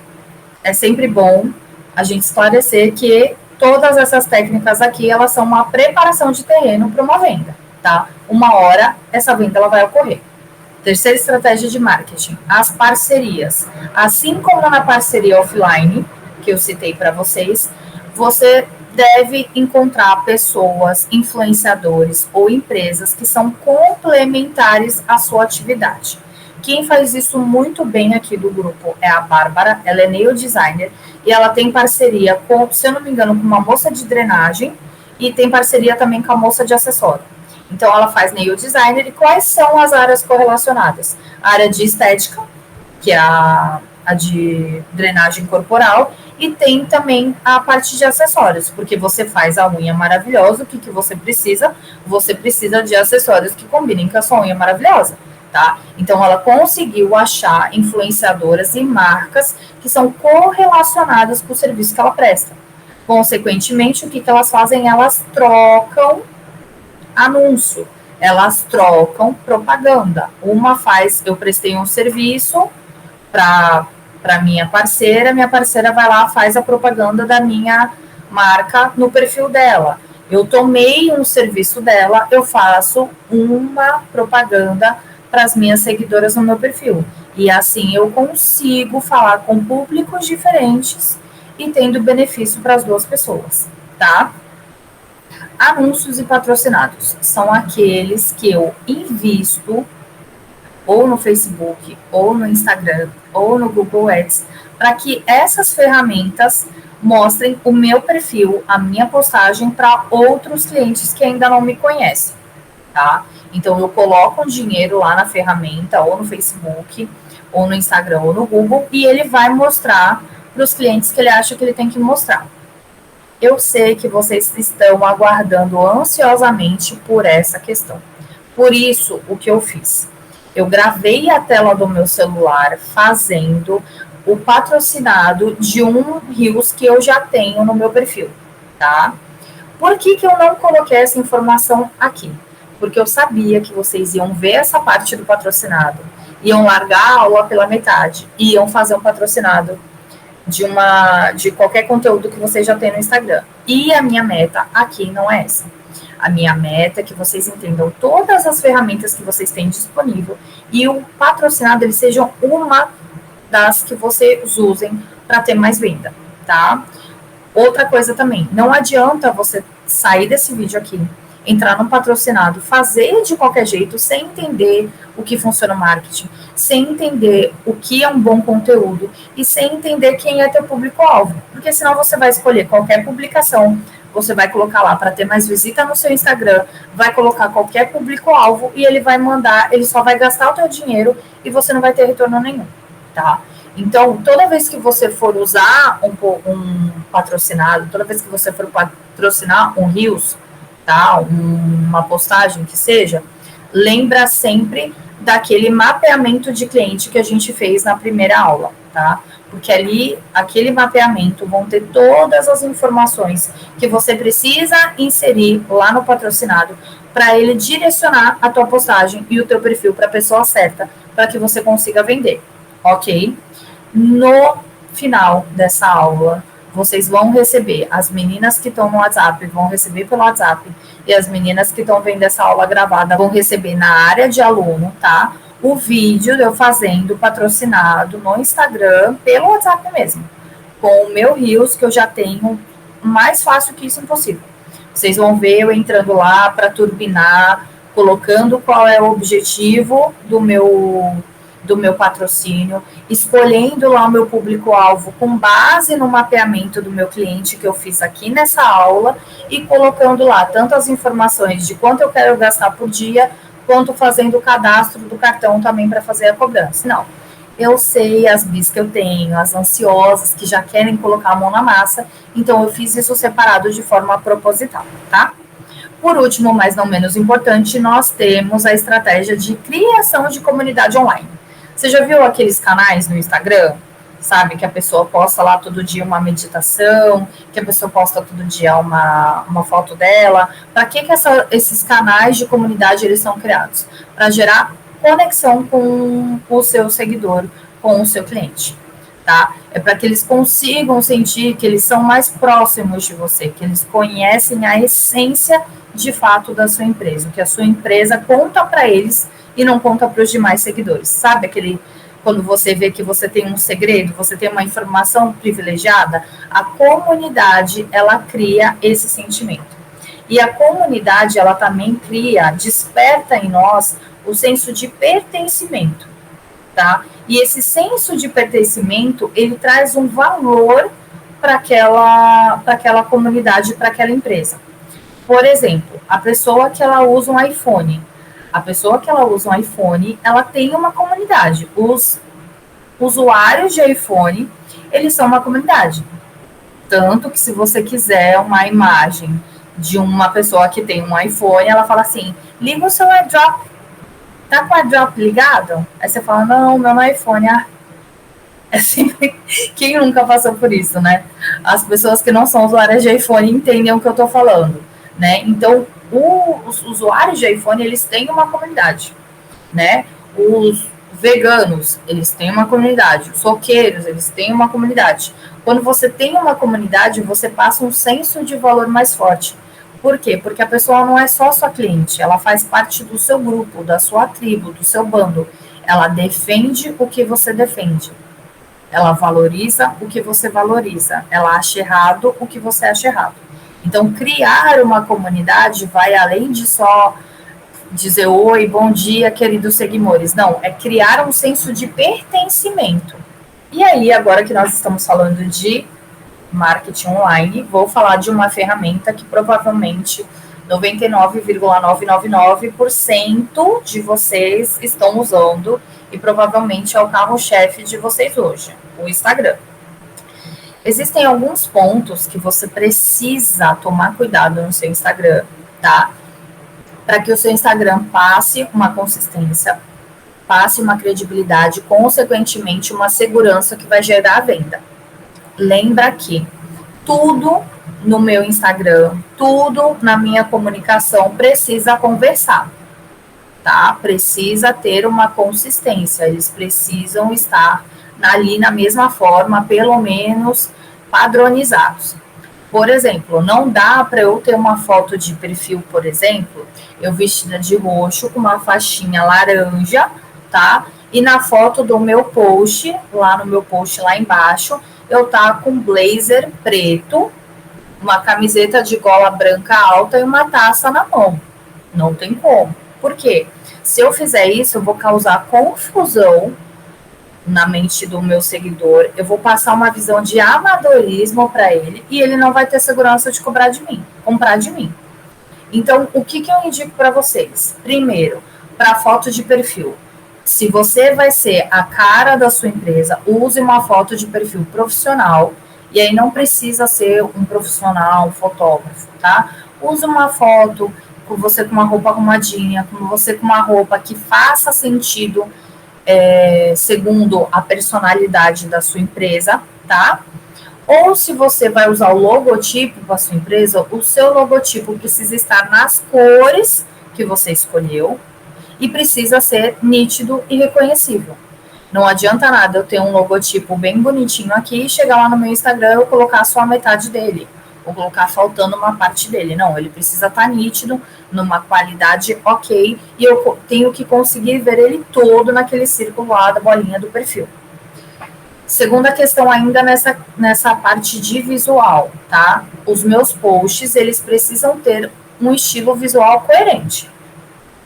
é sempre bom a gente esclarecer que todas essas técnicas aqui, elas são uma preparação de terreno para uma venda, tá? Uma hora, essa venda ela vai ocorrer. Terceira estratégia de marketing, as parcerias. Assim como na parceria offline, que eu citei para vocês, você deve encontrar pessoas, influenciadores ou empresas que são complementares à sua atividade. Quem faz isso muito bem aqui do grupo é a Bárbara, ela é nail designer e ela tem parceria com, se eu não me engano, com uma moça de drenagem e tem parceria também com a moça de acessório. Então, ela faz nail designer e quais são as áreas correlacionadas? A área de estética, que é a de drenagem corporal, e tem também a parte de acessórios, porque você faz a unha maravilhosa, o que, que você precisa? Você precisa de acessórios que combinem com a sua unha maravilhosa, tá? Então, ela conseguiu achar influenciadoras e marcas que são correlacionadas com o serviço que ela presta. Consequentemente, o que, que elas fazem? Elas trocam anúncio, elas trocam propaganda. Uma faz, eu prestei um serviço para minha parceira vai lá, faz a propaganda da minha marca no perfil dela. Eu tomei um serviço dela, eu faço uma propaganda para as minhas seguidoras no meu perfil. E assim eu consigo falar com públicos diferentes e tendo benefício para as duas pessoas, tá? Anúncios e patrocinados são aqueles que eu invisto ou no Facebook, ou no Instagram, ou no Google Ads, para que essas ferramentas mostrem o meu perfil, a minha postagem para outros clientes que ainda não me conhecem, tá? Então, eu coloco um dinheiro lá na ferramenta, ou no Facebook, ou no Instagram, ou no Google, e ele vai mostrar para os clientes que ele acha que ele tem que mostrar. Eu sei que vocês estão aguardando ansiosamente por essa questão. Por isso, o que eu fiz? Eu gravei a tela do meu celular fazendo o patrocinado de um Reels que eu já tenho no meu perfil, tá? Por que que eu não coloquei essa informação aqui? Porque eu sabia que vocês iam ver essa parte do patrocinado, iam largar a aula pela metade, iam fazer um patrocinado de qualquer conteúdo que vocês já têm no Instagram. E a minha meta aqui não é essa. A minha meta é que vocês entendam todas as ferramentas que vocês têm disponível e o patrocinado ele seja uma das que vocês usem para ter mais venda, tá? Outra coisa também, não adianta você sair desse vídeo aqui, entrar num patrocinado, fazer de qualquer jeito, sem entender o que funciona o marketing, sem entender o que é um bom conteúdo e sem entender quem é teu público-alvo. Porque senão você vai escolher qualquer publicação, você vai colocar lá para ter mais visita no seu Instagram, vai colocar qualquer público-alvo e ele vai mandar, ele só vai gastar o teu dinheiro e você não vai ter retorno nenhum, tá? Então, toda vez que você for usar um patrocinado, toda vez que você for patrocinar um Reels, tá? Uma postagem que seja, lembra sempre daquele mapeamento de cliente que a gente fez na primeira aula, tá? Porque ali, aquele mapeamento vão ter todas as informações que você precisa inserir lá no patrocinado para ele direcionar a tua postagem e o teu perfil para a pessoa certa, para que você consiga vender, ok? No final dessa aula, vocês vão receber, as meninas que estão no WhatsApp vão receber pelo WhatsApp, e as meninas que estão vendo essa aula gravada vão receber na área de aluno, tá? O vídeo de eu fazendo patrocinado no Instagram, pelo WhatsApp mesmo, com o meu Reels, que eu já tenho, mais fácil que isso, impossível. Vocês vão ver eu entrando lá para turbinar, colocando qual é o objetivo do meu patrocínio, escolhendo lá o meu público-alvo com base no mapeamento do meu cliente que eu fiz aqui nessa aula e colocando lá tanto as informações de quanto eu quero gastar por dia, quanto fazendo o cadastro do cartão também para fazer a cobrança. Não, eu sei as bis que eu tenho, as ansiosas que já querem colocar a mão na massa, então eu fiz isso separado de forma proposital, tá? Por último, mas não menos importante, nós temos a estratégia de criação de comunidade online. Você já viu aqueles canais no Instagram, sabe, que a pessoa posta lá todo dia uma meditação, que a pessoa posta todo dia uma foto dela? Para que esses canais de comunidade eles são criados? Para gerar conexão com o seu seguidor, com o seu cliente, tá? É para que eles consigam sentir que eles são mais próximos de você, que eles conhecem a essência de fato da sua empresa, que a sua empresa conta para eles e não conta para os demais seguidores. Sabe aquele, quando você vê que você tem um segredo, você tem uma informação privilegiada? A comunidade, ela cria esse sentimento. E a comunidade, ela também cria, desperta em nós o senso de pertencimento, tá? E esse senso de pertencimento, ele traz um valor para aquela comunidade, para aquela empresa. Por exemplo, a pessoa que ela usa um iPhone, ela tem uma comunidade. Os usuários de iPhone, eles são uma comunidade. Tanto que se você quiser uma imagem de uma pessoa que tem um iPhone, ela fala assim, liga o seu AirDrop. Tá com o AirDrop ligado? Aí você fala, não, meu não é iPhone. É sempre... Quem nunca passou por isso, né? As pessoas que não são usuárias de iPhone entendem o que eu tô falando, né? Então, os usuários de iPhone, eles têm uma comunidade, né? Os veganos, eles têm uma comunidade. Os roqueiros, eles têm uma comunidade. Quando você tem uma comunidade, você passa um senso de valor mais forte. Por quê? Porque a pessoa não é só sua cliente, ela faz parte do seu grupo, da sua tribo, do seu bando. Ela defende o que você defende. Ela valoriza o que você valoriza. Ela acha errado o que você acha errado. Então, criar uma comunidade vai além de só dizer oi, bom dia, queridos seguidores. Não, é criar um senso de pertencimento. E aí, agora que nós estamos falando de marketing online, vou falar de uma ferramenta que provavelmente 99,999% de vocês estão usando e provavelmente é o carro-chefe de vocês hoje, o Instagram. Existem alguns pontos que você precisa tomar cuidado no seu Instagram, tá? Para que o seu Instagram passe uma consistência, passe uma credibilidade, consequentemente uma segurança que vai gerar a venda. Lembra que tudo no meu Instagram, tudo na minha comunicação precisa conversar, tá? Precisa ter uma consistência, eles precisam estar ali na mesma forma, pelo menos padronizados. Por exemplo, não dá para eu ter uma foto de perfil, por exemplo, eu vestida de roxo com uma faixinha laranja, tá? E na foto do meu post, lá embaixo, eu tá com blazer preto, uma camiseta de gola branca alta e uma taça na mão. Não tem como. Por quê? Se eu fizer isso, eu vou causar confusão na mente do meu seguidor, eu vou passar uma visão de amadorismo para ele e ele não vai ter segurança de comprar de mim. Então, o que eu indico para vocês? Primeiro, para foto de perfil. Se você vai ser a cara da sua empresa, use uma foto de perfil profissional, e aí não precisa ser um profissional, um fotógrafo, tá? Use uma foto com você com uma roupa arrumadinha, com você com uma roupa que faça sentido segundo a personalidade da sua empresa, tá? Ou se você vai usar o logotipo para a sua empresa, o seu logotipo precisa estar nas cores que você escolheu e precisa ser nítido e reconhecível. Não adianta nada eu ter um logotipo bem bonitinho aqui e chegar lá no meu Instagram e eu colocar só a metade dele, ou colocar faltando uma parte dele. Não, ele precisa estar nítido, numa qualidade ok, e eu tenho que conseguir ver ele todo naquele círculo lá da bolinha do perfil. Segunda questão ainda nessa parte de visual, tá? Os meus posts, eles precisam ter um estilo visual coerente,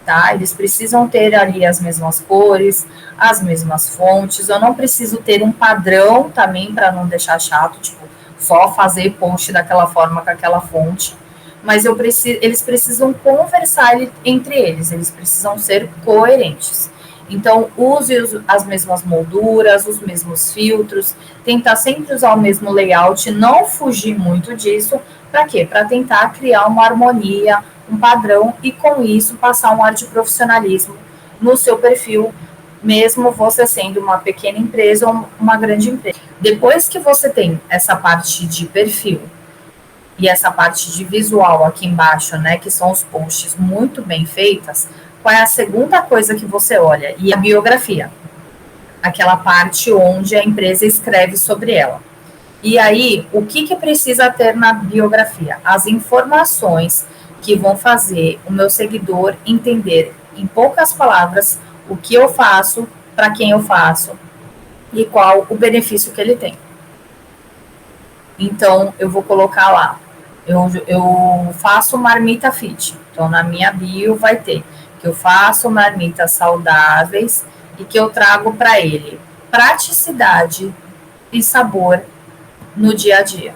tá? Eles precisam ter ali as mesmas cores, as mesmas fontes. Eu não preciso ter um padrão também para não deixar chato, tipo, só fazer post daquela forma com aquela fonte. Mas eles precisam conversar entre eles precisam ser coerentes. Então, use as mesmas molduras, os mesmos filtros, tentar sempre usar o mesmo layout, não fugir muito disso. Para quê? Para tentar criar uma harmonia, um padrão e, com isso, passar um ar de profissionalismo no seu perfil, mesmo você sendo uma pequena empresa ou uma grande empresa. Depois que você tem essa parte de perfil e essa parte de visual aqui embaixo, né, que são os posts muito bem feitas, qual é a segunda coisa que você olha? E a biografia. Aquela parte onde a empresa escreve sobre ela. E aí, o que precisa ter na biografia? As informações que vão fazer o meu seguidor entender, em poucas palavras, o que eu faço, para quem eu faço e qual o benefício que ele tem. Então, eu vou colocar lá, eu faço marmita fit. Então, na minha bio vai ter que eu faço marmitas saudáveis e que eu trago para ele praticidade e sabor no dia a dia.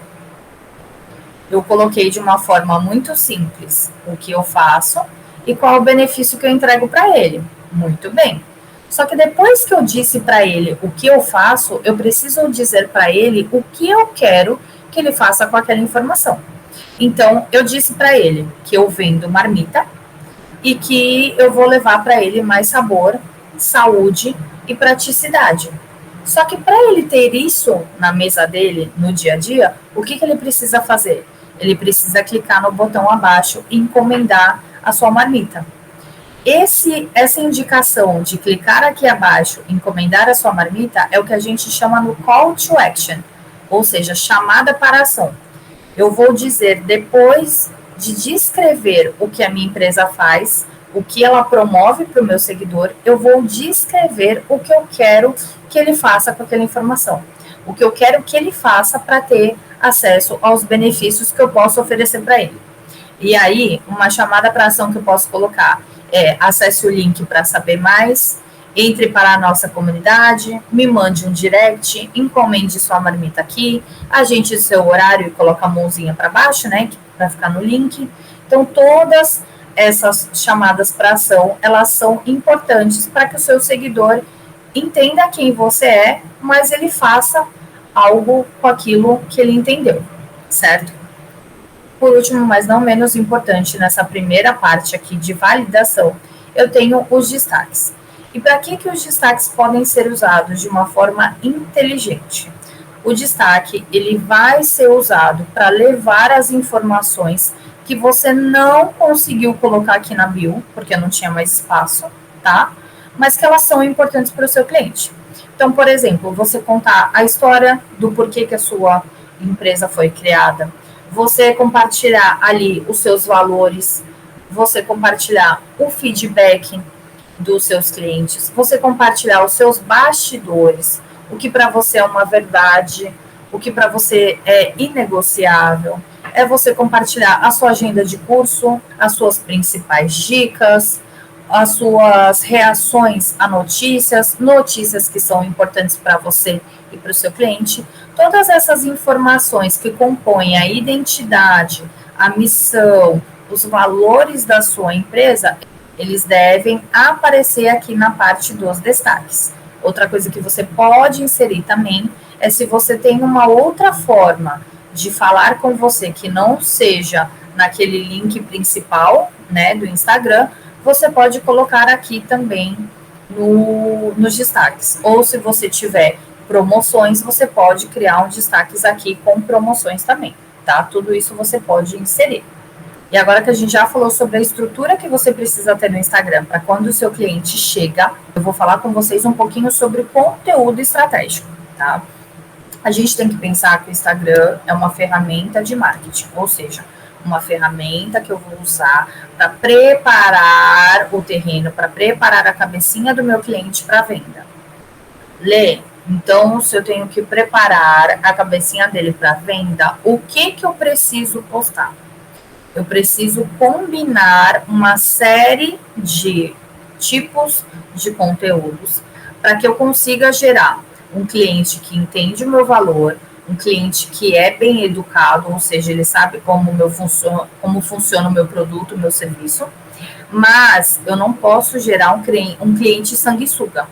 Eu coloquei de uma forma muito simples o que eu faço e qual o benefício que eu entrego para ele. Muito bem. Só que depois que eu disse para ele o que eu faço, eu preciso dizer para ele o que eu quero que ele faça com aquela informação. Então, eu disse para ele que eu vendo marmita e que eu vou levar para ele mais sabor, saúde e praticidade. Só que para ele ter isso na mesa dele, no dia a dia, o que ele precisa fazer? Ele precisa clicar no botão abaixo e encomendar a sua marmita. Essa indicação de clicar aqui abaixo, encomendar a sua marmita, é o que a gente chama no call to action, ou seja, chamada para ação. Eu vou dizer, depois de descrever o que a minha empresa faz, o que ela promove para o meu seguidor, eu vou descrever o que eu quero que ele faça com aquela informação. O que eu quero que ele faça para ter acesso aos benefícios que eu posso oferecer para ele. E aí, uma chamada para ação que eu posso colocar é: acesse o link para saber mais, entre para a nossa comunidade, me mande um direct, encomende sua marmita aqui, agende o seu horário e coloca a mãozinha para baixo, né, para ficar no link. Então, todas essas chamadas para ação, elas são importantes para que o seu seguidor entenda quem você é, mas ele faça algo com aquilo que ele entendeu, certo? Por último, mas não menos importante, nessa primeira parte aqui de validação, eu tenho os destaques. E para que os destaques podem ser usados de uma forma inteligente? O destaque, ele vai ser usado para levar as informações que você não conseguiu colocar aqui na bio, porque não tinha mais espaço, tá? Mas que elas são importantes para o seu cliente. Então, por exemplo, você contar a história do porquê que a sua empresa foi criada, você compartilhar ali os seus valores, você compartilhar o feedback dos seus clientes, você compartilhar os seus bastidores, o que para você é uma verdade, o que para você é inegociável, é você compartilhar a sua agenda de curso, as suas principais dicas, as suas reações a notícias que são importantes para você e para o seu cliente. Todas essas informações que compõem a identidade, a missão, os valores da sua empresa, eles devem aparecer aqui na parte dos destaques. Outra coisa que você pode inserir também é se você tem uma outra forma de falar com você que não seja naquele link principal, né, do Instagram, você pode colocar aqui também nos destaques. Ou se você tiver promoções, você pode criar um destaques aqui com promoções também, tá? Tudo isso você pode inserir. E agora que a gente já falou sobre a estrutura que você precisa ter no Instagram para quando o seu cliente chega, eu vou falar com vocês um pouquinho sobre conteúdo estratégico, tá? A gente tem que pensar que o Instagram é uma ferramenta de marketing, ou seja, uma ferramenta que eu vou usar para preparar o terreno, para preparar a cabecinha do meu cliente para venda. Lê, então, se eu tenho que preparar a cabecinha dele para venda, o que eu preciso postar? Eu preciso combinar uma série de tipos de conteúdos para que eu consiga gerar um cliente que entende o meu valor, um cliente que é bem educado, ou seja, ele sabe como funciona o meu produto, o meu serviço, mas eu não posso gerar um cliente sanguessuga.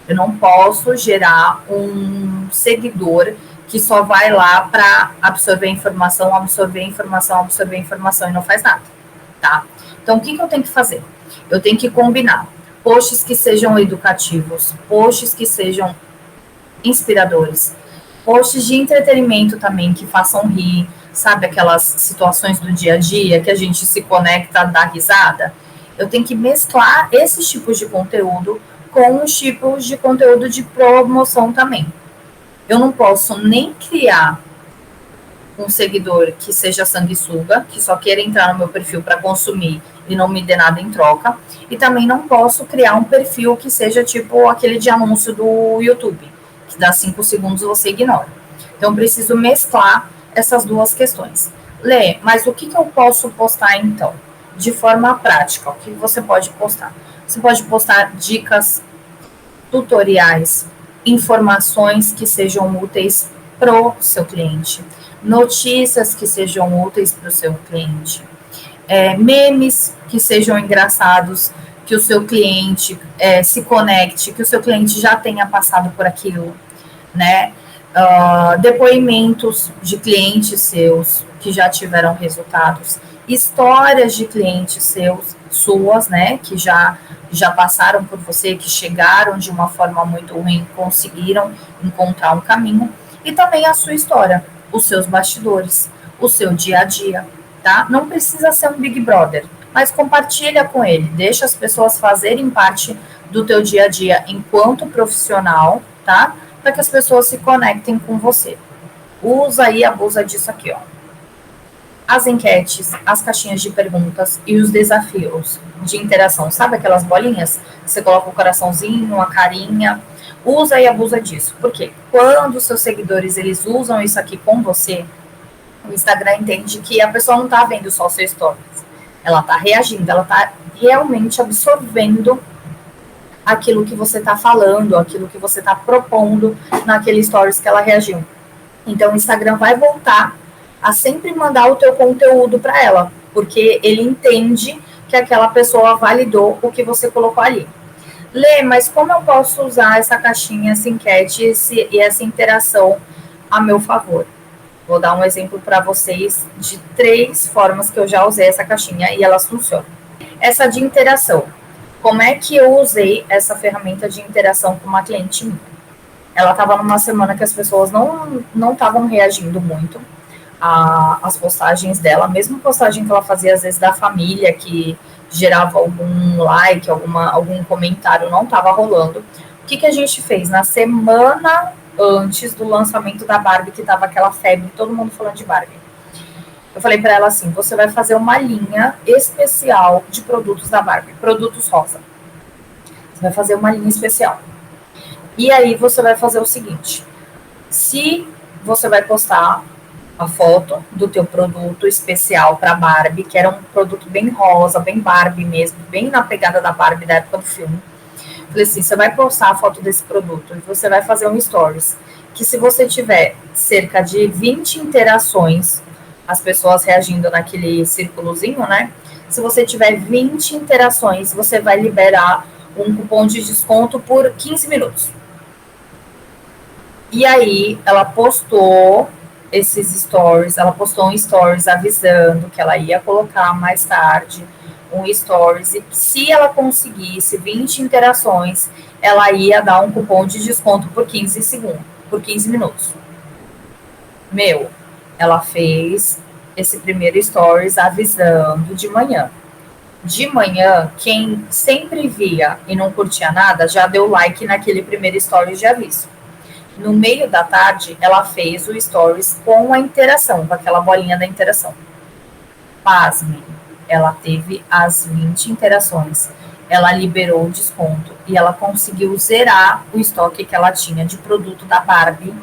Eu não posso gerar um seguidor que só vai lá para absorver informação, absorver informação, absorver informação e não faz nada, tá? Então, o que eu tenho que fazer? Eu tenho que combinar posts que sejam educativos, posts que sejam inspiradores, posts de entretenimento também que façam rir, sabe aquelas situações do dia a dia que a gente se conecta, dá risada? Eu tenho que mesclar esses tipos de conteúdo com os tipos de conteúdo de promoção também. Eu não posso nem criar um seguidor que seja sanguessuga, que só queira entrar no meu perfil para consumir e não me dê nada em troca. E também não posso criar um perfil que seja tipo aquele de anúncio do YouTube, que dá 5 segundos e você ignora. Então, eu preciso mesclar essas duas questões. Lê, mas o que eu posso postar então? De forma prática, o que você pode postar? Você pode postar dicas, tutoriais, informações que sejam úteis para o seu cliente, notícias que sejam úteis para o seu cliente, memes que sejam engraçados, que o seu cliente se conecte, que o seu cliente já tenha passado por aquilo, né? Depoimentos de clientes seus que já tiveram resultados, histórias de clientes suas, né, que já passaram por você, que chegaram de uma forma muito ruim, conseguiram encontrar um caminho, e também a sua história, os seus bastidores, o seu dia a dia, tá? Não precisa ser um Big Brother, mas compartilha com ele, deixa as pessoas fazerem parte do teu dia a dia enquanto profissional, tá? Para que as pessoas se conectem com você. Usa e abusa disso aqui, ó. As enquetes, as caixinhas de perguntas e os desafios de interação. Sabe aquelas bolinhas? Você coloca o coraçãozinho, a carinha. Usa e abusa disso. Por quê? Quando os seus seguidores eles usam isso aqui com você, o Instagram entende que a pessoa não está vendo só o seu stories. Ela está reagindo, ela está realmente absorvendo aquilo que você está falando, aquilo que você está propondo naquele stories que ela reagiu. Então, o Instagram vai voltar a sempre mandar o teu conteúdo para ela, porque ele entende que aquela pessoa validou o que você colocou ali. Lê, mas como eu posso usar essa caixinha, essa enquete e essa interação a meu favor? Vou dar um exemplo para vocês de 3 formas que eu já usei essa caixinha e elas funcionam. Essa de interação. Como é que eu usei essa ferramenta de interação com uma cliente minha? Ela estava numa semana que as pessoas não estavam reagindo muito às postagens dela, mesmo postagem que ela fazia às vezes da família, que gerava algum like, algum comentário, não estava rolando. O que a gente fez? Na semana antes do lançamento da Barbie, que estava aquela febre, todo mundo falando de Barbie, eu falei para ela assim, você vai fazer uma linha especial de produtos da Barbie, produtos rosa. Você vai fazer uma linha especial. E aí você vai fazer o seguinte, se você vai postar a foto do teu produto especial para Barbie, que era um produto bem rosa, bem Barbie mesmo, bem na pegada da Barbie da época do filme. Falei assim, você vai postar a foto desse produto e você vai fazer um stories, que se você tiver cerca de 20 interações, as pessoas reagindo naquele círculozinho, né? Se você tiver 20 interações, você vai liberar um cupom de desconto por 15 minutos. E aí, ela postou esses stories, ela postou um stories avisando que ela ia colocar mais tarde um stories, e se ela conseguisse 20 interações, ela ia dar um cupom de desconto por 15 minutos. Ela fez esse primeiro stories avisando de manhã. De manhã, quem sempre via e não curtia nada, já deu like naquele primeiro stories de aviso. No meio da tarde, ela fez o stories com a interação, com aquela bolinha da interação. Pasme, ela teve as 20 interações. Ela liberou o desconto e ela conseguiu zerar o estoque que ela tinha de produto da Barbie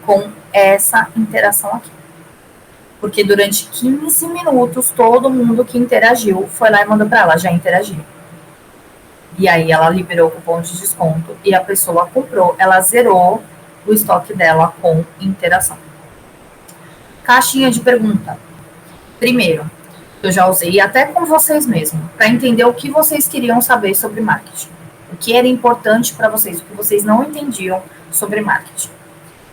com essa interação aqui. Porque durante 15 minutos, todo mundo que interagiu foi lá e mandou para ela, já interagiu. E aí ela liberou o cupom de desconto e a pessoa comprou, ela zerou o estoque dela com interação. Caixinha de pergunta. Primeiro, eu já usei até com vocês mesmo, para entender o que vocês queriam saber sobre marketing. O que era importante para vocês, o que vocês não entendiam sobre marketing.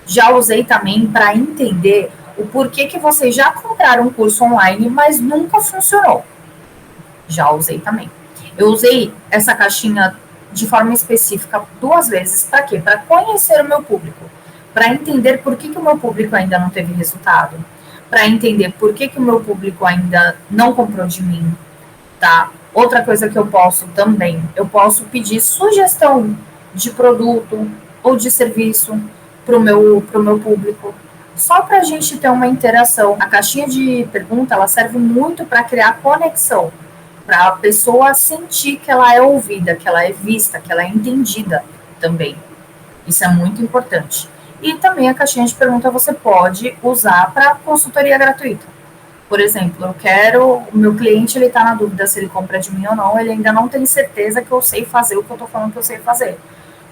Já usei também para entender o porquê que vocês já compraram um curso online, mas nunca funcionou. Já usei também. Eu usei essa caixinha de forma específica 2 vezes. Para quê? Para conhecer o meu público. Para entender por que o meu público ainda não teve resultado. Para entender por que o meu público ainda não comprou de mim. Tá? Outra coisa que eu posso também, eu posso pedir sugestão de produto ou de serviço para o meu público. Só para a gente ter uma interação. A caixinha de pergunta, ela serve muito para criar conexão, para a pessoa sentir que ela é ouvida, que ela é vista, que ela é entendida também. Isso é muito importante. E também a caixinha de pergunta você pode usar para consultoria gratuita. Por exemplo, o meu cliente ele está na dúvida se ele compra de mim ou não, ele ainda não tem certeza que eu sei fazer o que eu estou falando que eu sei fazer.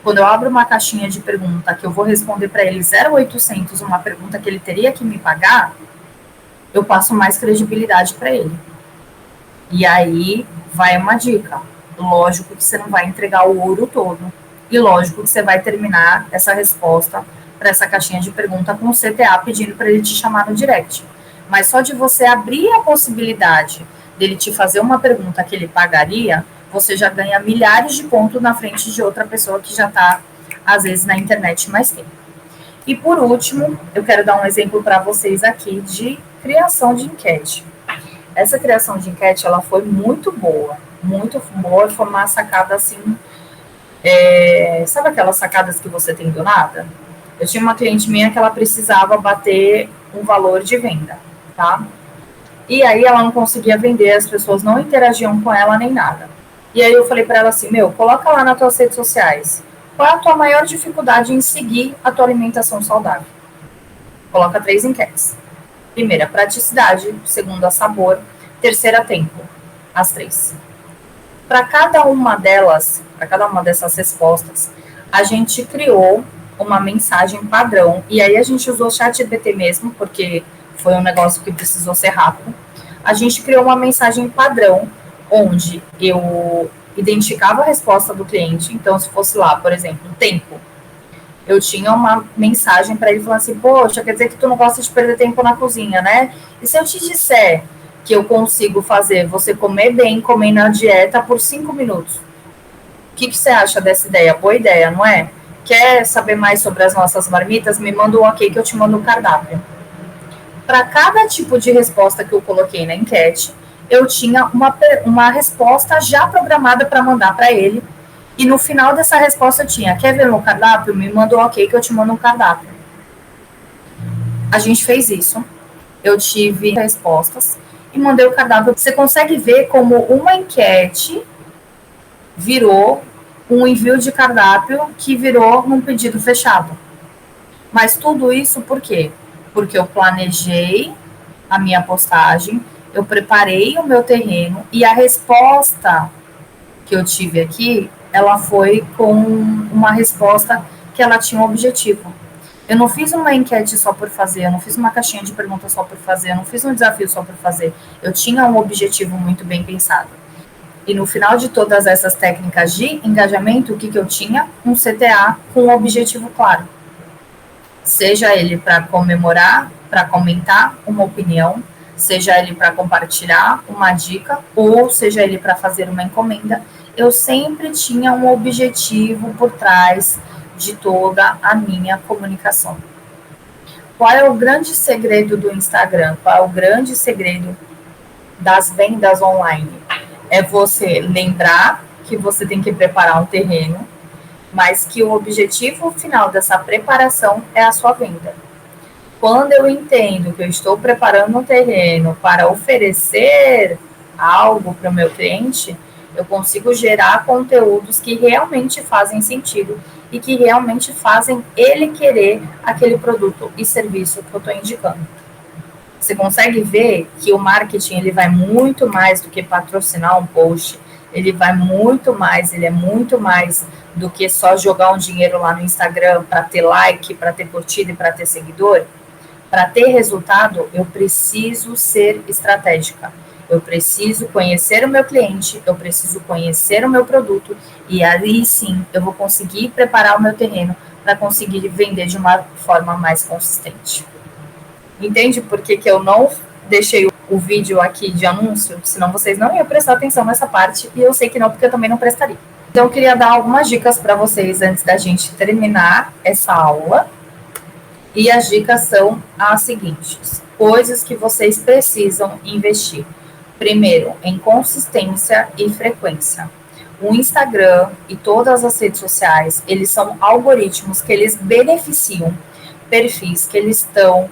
Quando eu abro uma caixinha de pergunta que eu vou responder para ele 0,800, uma pergunta que ele teria que me pagar, eu passo mais credibilidade para ele. E aí vai uma dica. Lógico que você não vai entregar o ouro todo. E lógico que você vai terminar essa resposta para essa caixinha de pergunta com o CTA pedindo para ele te chamar no direct. Mas só de você abrir a possibilidade dele te fazer uma pergunta que ele pagaria, você já ganha milhares de pontos na frente de outra pessoa que já está, às vezes, na internet mais tempo. E por último, eu quero dar um exemplo para vocês aqui de criação de enquete. Essa criação de enquete, ela foi muito boa, foi uma sacada assim, sabe aquelas sacadas que você tem do nada? Eu tinha uma cliente minha que ela precisava bater um valor de venda, tá? E aí ela não conseguia vender, as pessoas não interagiam com ela nem nada. E aí eu falei para ela assim, coloca lá nas tuas redes sociais, qual é a tua maior dificuldade em seguir a tua alimentação saudável? Coloca 3 enquetes. Primeira, praticidade. Segunda, sabor. Terceira, tempo. As 3. Para cada uma dessas respostas, a gente criou uma mensagem padrão. E aí a gente usou o ChatGPT mesmo, porque foi um negócio que precisou ser rápido. A gente criou uma mensagem padrão, onde eu identificava a resposta do cliente. Então, se fosse lá, por exemplo, tempo, eu tinha uma mensagem para ele falando assim, poxa, quer dizer que tu não gosta de perder tempo na cozinha, né? E se eu te disser que eu consigo fazer você comer bem, comer na dieta por 5 minutos? O que você acha dessa ideia? Boa ideia, não é? Quer saber mais sobre as nossas marmitas? Me manda um ok que eu te mando o cardápio. Para cada tipo de resposta que eu coloquei na enquete, eu tinha uma resposta já programada para mandar para ele. E no final dessa resposta eu tinha, quer ver meu cardápio? Me mandou ok que eu te mando um cardápio. A gente fez isso. Eu tive respostas e mandei o cardápio. Você consegue ver como uma enquete virou um envio de cardápio que virou um pedido fechado. Mas tudo isso por quê? Porque eu planejei a minha postagem, eu preparei o meu terreno e a resposta que eu tive aqui, ela foi com uma resposta que ela tinha um objetivo. Eu não fiz uma enquete só por fazer, eu não fiz uma caixinha de perguntas só por fazer, eu não fiz um desafio só por fazer. Eu tinha um objetivo muito bem pensado. E no final de todas essas técnicas de engajamento, o que eu tinha? Um CTA com um objetivo claro. Seja ele para comemorar, para comentar uma opinião, seja ele para compartilhar uma dica, ou seja ele para fazer uma encomenda, eu sempre tinha um objetivo por trás de toda a minha comunicação. qual é o grande segredo do Instagram? Qual é o grande segredo das vendas online? É você lembrar que você tem que preparar um terreno, mas que o objetivo final dessa preparação é a sua venda. Quando eu entendo que eu estou preparando um terreno para oferecer algo para o meu cliente, eu consigo gerar conteúdos que realmente fazem sentido e que realmente fazem ele querer aquele produto e serviço que eu estou indicando. Você consegue ver que o marketing ele vai muito mais do que patrocinar um post, ele vai muito mais, ele é muito mais do que só jogar um dinheiro lá no Instagram para ter like, para ter curtida e para ter seguidor. Para ter resultado, eu preciso ser estratégica. Eu preciso conhecer o meu cliente, eu preciso conhecer o meu produto e aí sim eu vou conseguir preparar o meu terreno para conseguir vender de uma forma mais consistente. Entende por que eu não deixei o vídeo aqui de anúncio? Senão vocês não iam prestar atenção nessa parte e eu sei que não, porque eu também não prestaria. Então eu queria dar algumas dicas para vocês antes da gente terminar essa aula. E as dicas são as seguintes: coisas que vocês precisam investir. Primeiro, em consistência e frequência. O Instagram e todas as redes sociais, eles são algoritmos que eles beneficiam perfis que eles estão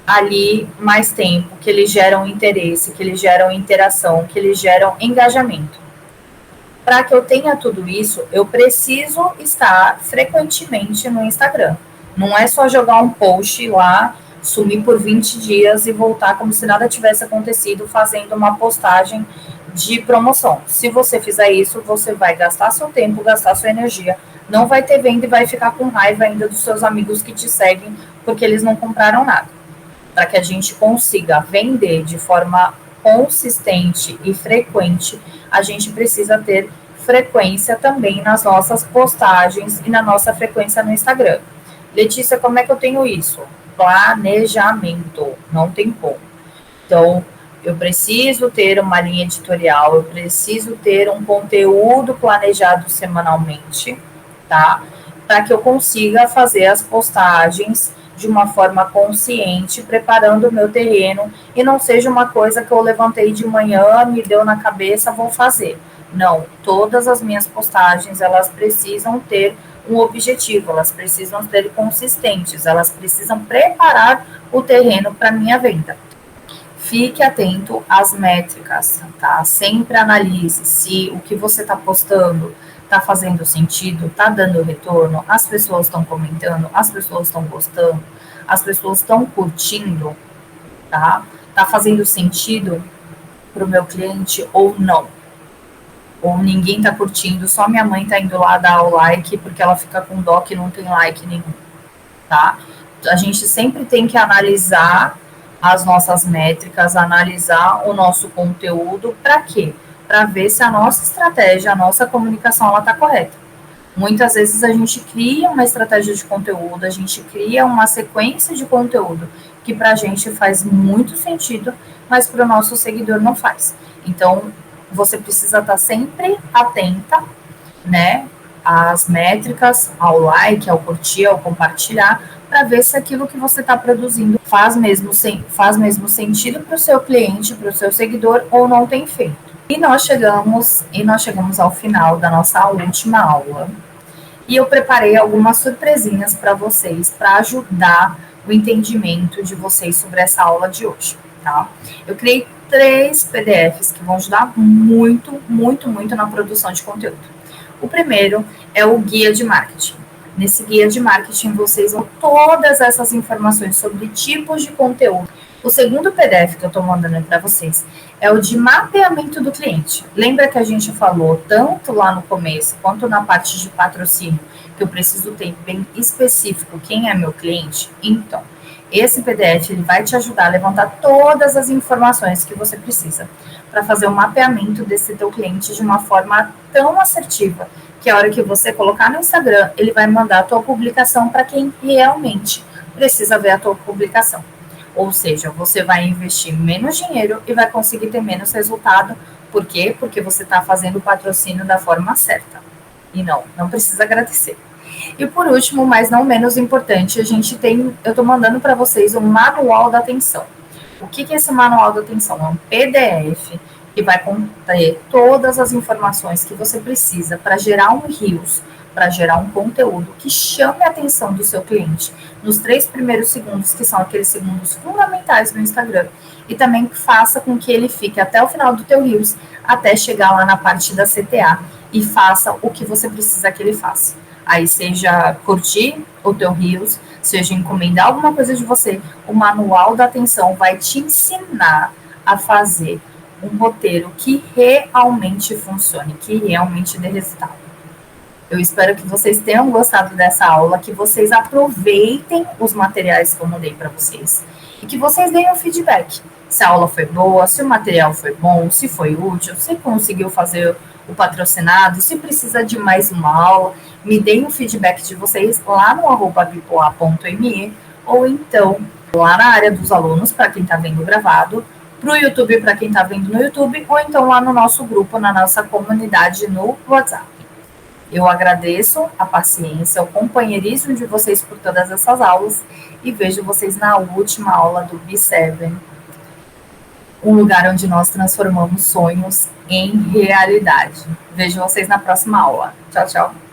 ali mais tempo, que eles geram interesse, que eles geram interação, que eles geram engajamento. Para que eu tenha tudo isso, eu preciso estar frequentemente no Instagram. Não é só jogar um post lá, sumir por 20 dias e voltar como se nada tivesse acontecido fazendo uma postagem de promoção. Se você fizer isso, você vai gastar seu tempo, gastar sua energia, não vai ter venda e vai ficar com raiva ainda dos seus amigos que te seguem porque eles não compraram nada. Para que a gente consiga vender de forma consistente e frequente, a gente precisa ter frequência também nas nossas postagens e na nossa frequência no Instagram. Letícia, como é que eu tenho isso? Planejamento, não tem como. Então, eu preciso ter uma linha editorial, eu preciso ter um conteúdo planejado semanalmente, tá? Para que eu consiga fazer as postagens de uma forma consciente, preparando o meu terreno, e não seja uma coisa que eu levantei de manhã, me deu na cabeça, vou fazer. Não, todas as minhas postagens, elas precisam ter um objetivo, elas precisam ser consistentes, elas precisam preparar o terreno para minha venda. Fique atento às métricas, tá? Sempre analise se o que você está postando está fazendo sentido, está dando retorno, as pessoas estão comentando, as pessoas estão gostando, as pessoas estão curtindo, tá? Está fazendo sentido para o meu cliente ou não? Ou ninguém está curtindo, só minha mãe está indo lá dar o like porque ela fica com dó que não tem like nenhum, tá? A gente sempre tem que analisar as nossas métricas, analisar o nosso conteúdo, para quê? Para ver se a nossa estratégia, a nossa comunicação, ela está correta. Muitas vezes a gente cria uma estratégia de conteúdo, a gente cria uma sequência de conteúdo que para a gente faz muito sentido, mas para o nosso seguidor não faz. Então, você precisa estar sempre atenta, né, às métricas, ao like, ao curtir, ao compartilhar, para ver se aquilo que você está produzindo faz mesmo sentido para o seu cliente, para o seu seguidor, ou não tem feito. E nós chegamos ao final da nossa última aula. E eu preparei algumas surpresinhas para vocês, para ajudar o entendimento de vocês sobre essa aula de hoje, tá? Eu criei 3 PDFs que vão ajudar muito, muito, muito na produção de conteúdo. O primeiro é o guia de marketing. Nesse guia de marketing, vocês vão todas essas informações sobre tipos de conteúdo. O segundo PDF que eu estou mandando para vocês é o de mapeamento do cliente. Lembra que a gente falou tanto lá no começo, quanto na parte de patrocínio, que eu preciso ter bem específico quem é meu cliente? Então, esse PDF ele vai te ajudar a levantar todas as informações que você precisa para fazer o mapeamento desse teu cliente de uma forma tão assertiva que a hora que você colocar no Instagram, ele vai mandar a tua publicação para quem realmente precisa ver a tua publicação. Ou seja, você vai investir menos dinheiro e vai conseguir ter menos resultado. Por quê? Porque você está fazendo o patrocínio da forma certa. E não precisa agradecer. E por último, mas não menos importante, eu estou mandando para vocês um manual da atenção. O que é esse manual da atenção? É um PDF que vai conter todas as informações que você precisa para gerar um Reels, para gerar um conteúdo que chame a atenção do seu cliente nos 3 primeiros segundos, que são aqueles segundos fundamentais do Instagram, e também faça com que ele fique até o final do teu Reels, até chegar lá na parte da CTA e faça o que você precisa que ele faça. Aí seja curtir o teu Reels, seja encomendar alguma coisa de você, o manual da atenção vai te ensinar a fazer um roteiro que realmente funcione, que realmente dê resultado. Eu espero que vocês tenham gostado dessa aula, que vocês aproveitem os materiais que eu mandei para vocês e que vocês deem um feedback. Se a aula foi boa, se o material foi bom, se foi útil, se conseguiu fazer o patrocinado, se precisa de mais uma aula, me deem um feedback de vocês lá no @bipolar.me ou então lá na área dos alunos, para quem está vendo gravado, para o YouTube, para quem está vendo no YouTube, ou então lá no nosso grupo, na nossa comunidade no WhatsApp. Eu agradeço a paciência, o companheirismo de vocês por todas essas aulas e vejo vocês na última aula do B7, um lugar onde nós transformamos sonhos em realidade. Vejo vocês na próxima aula. Tchau, tchau.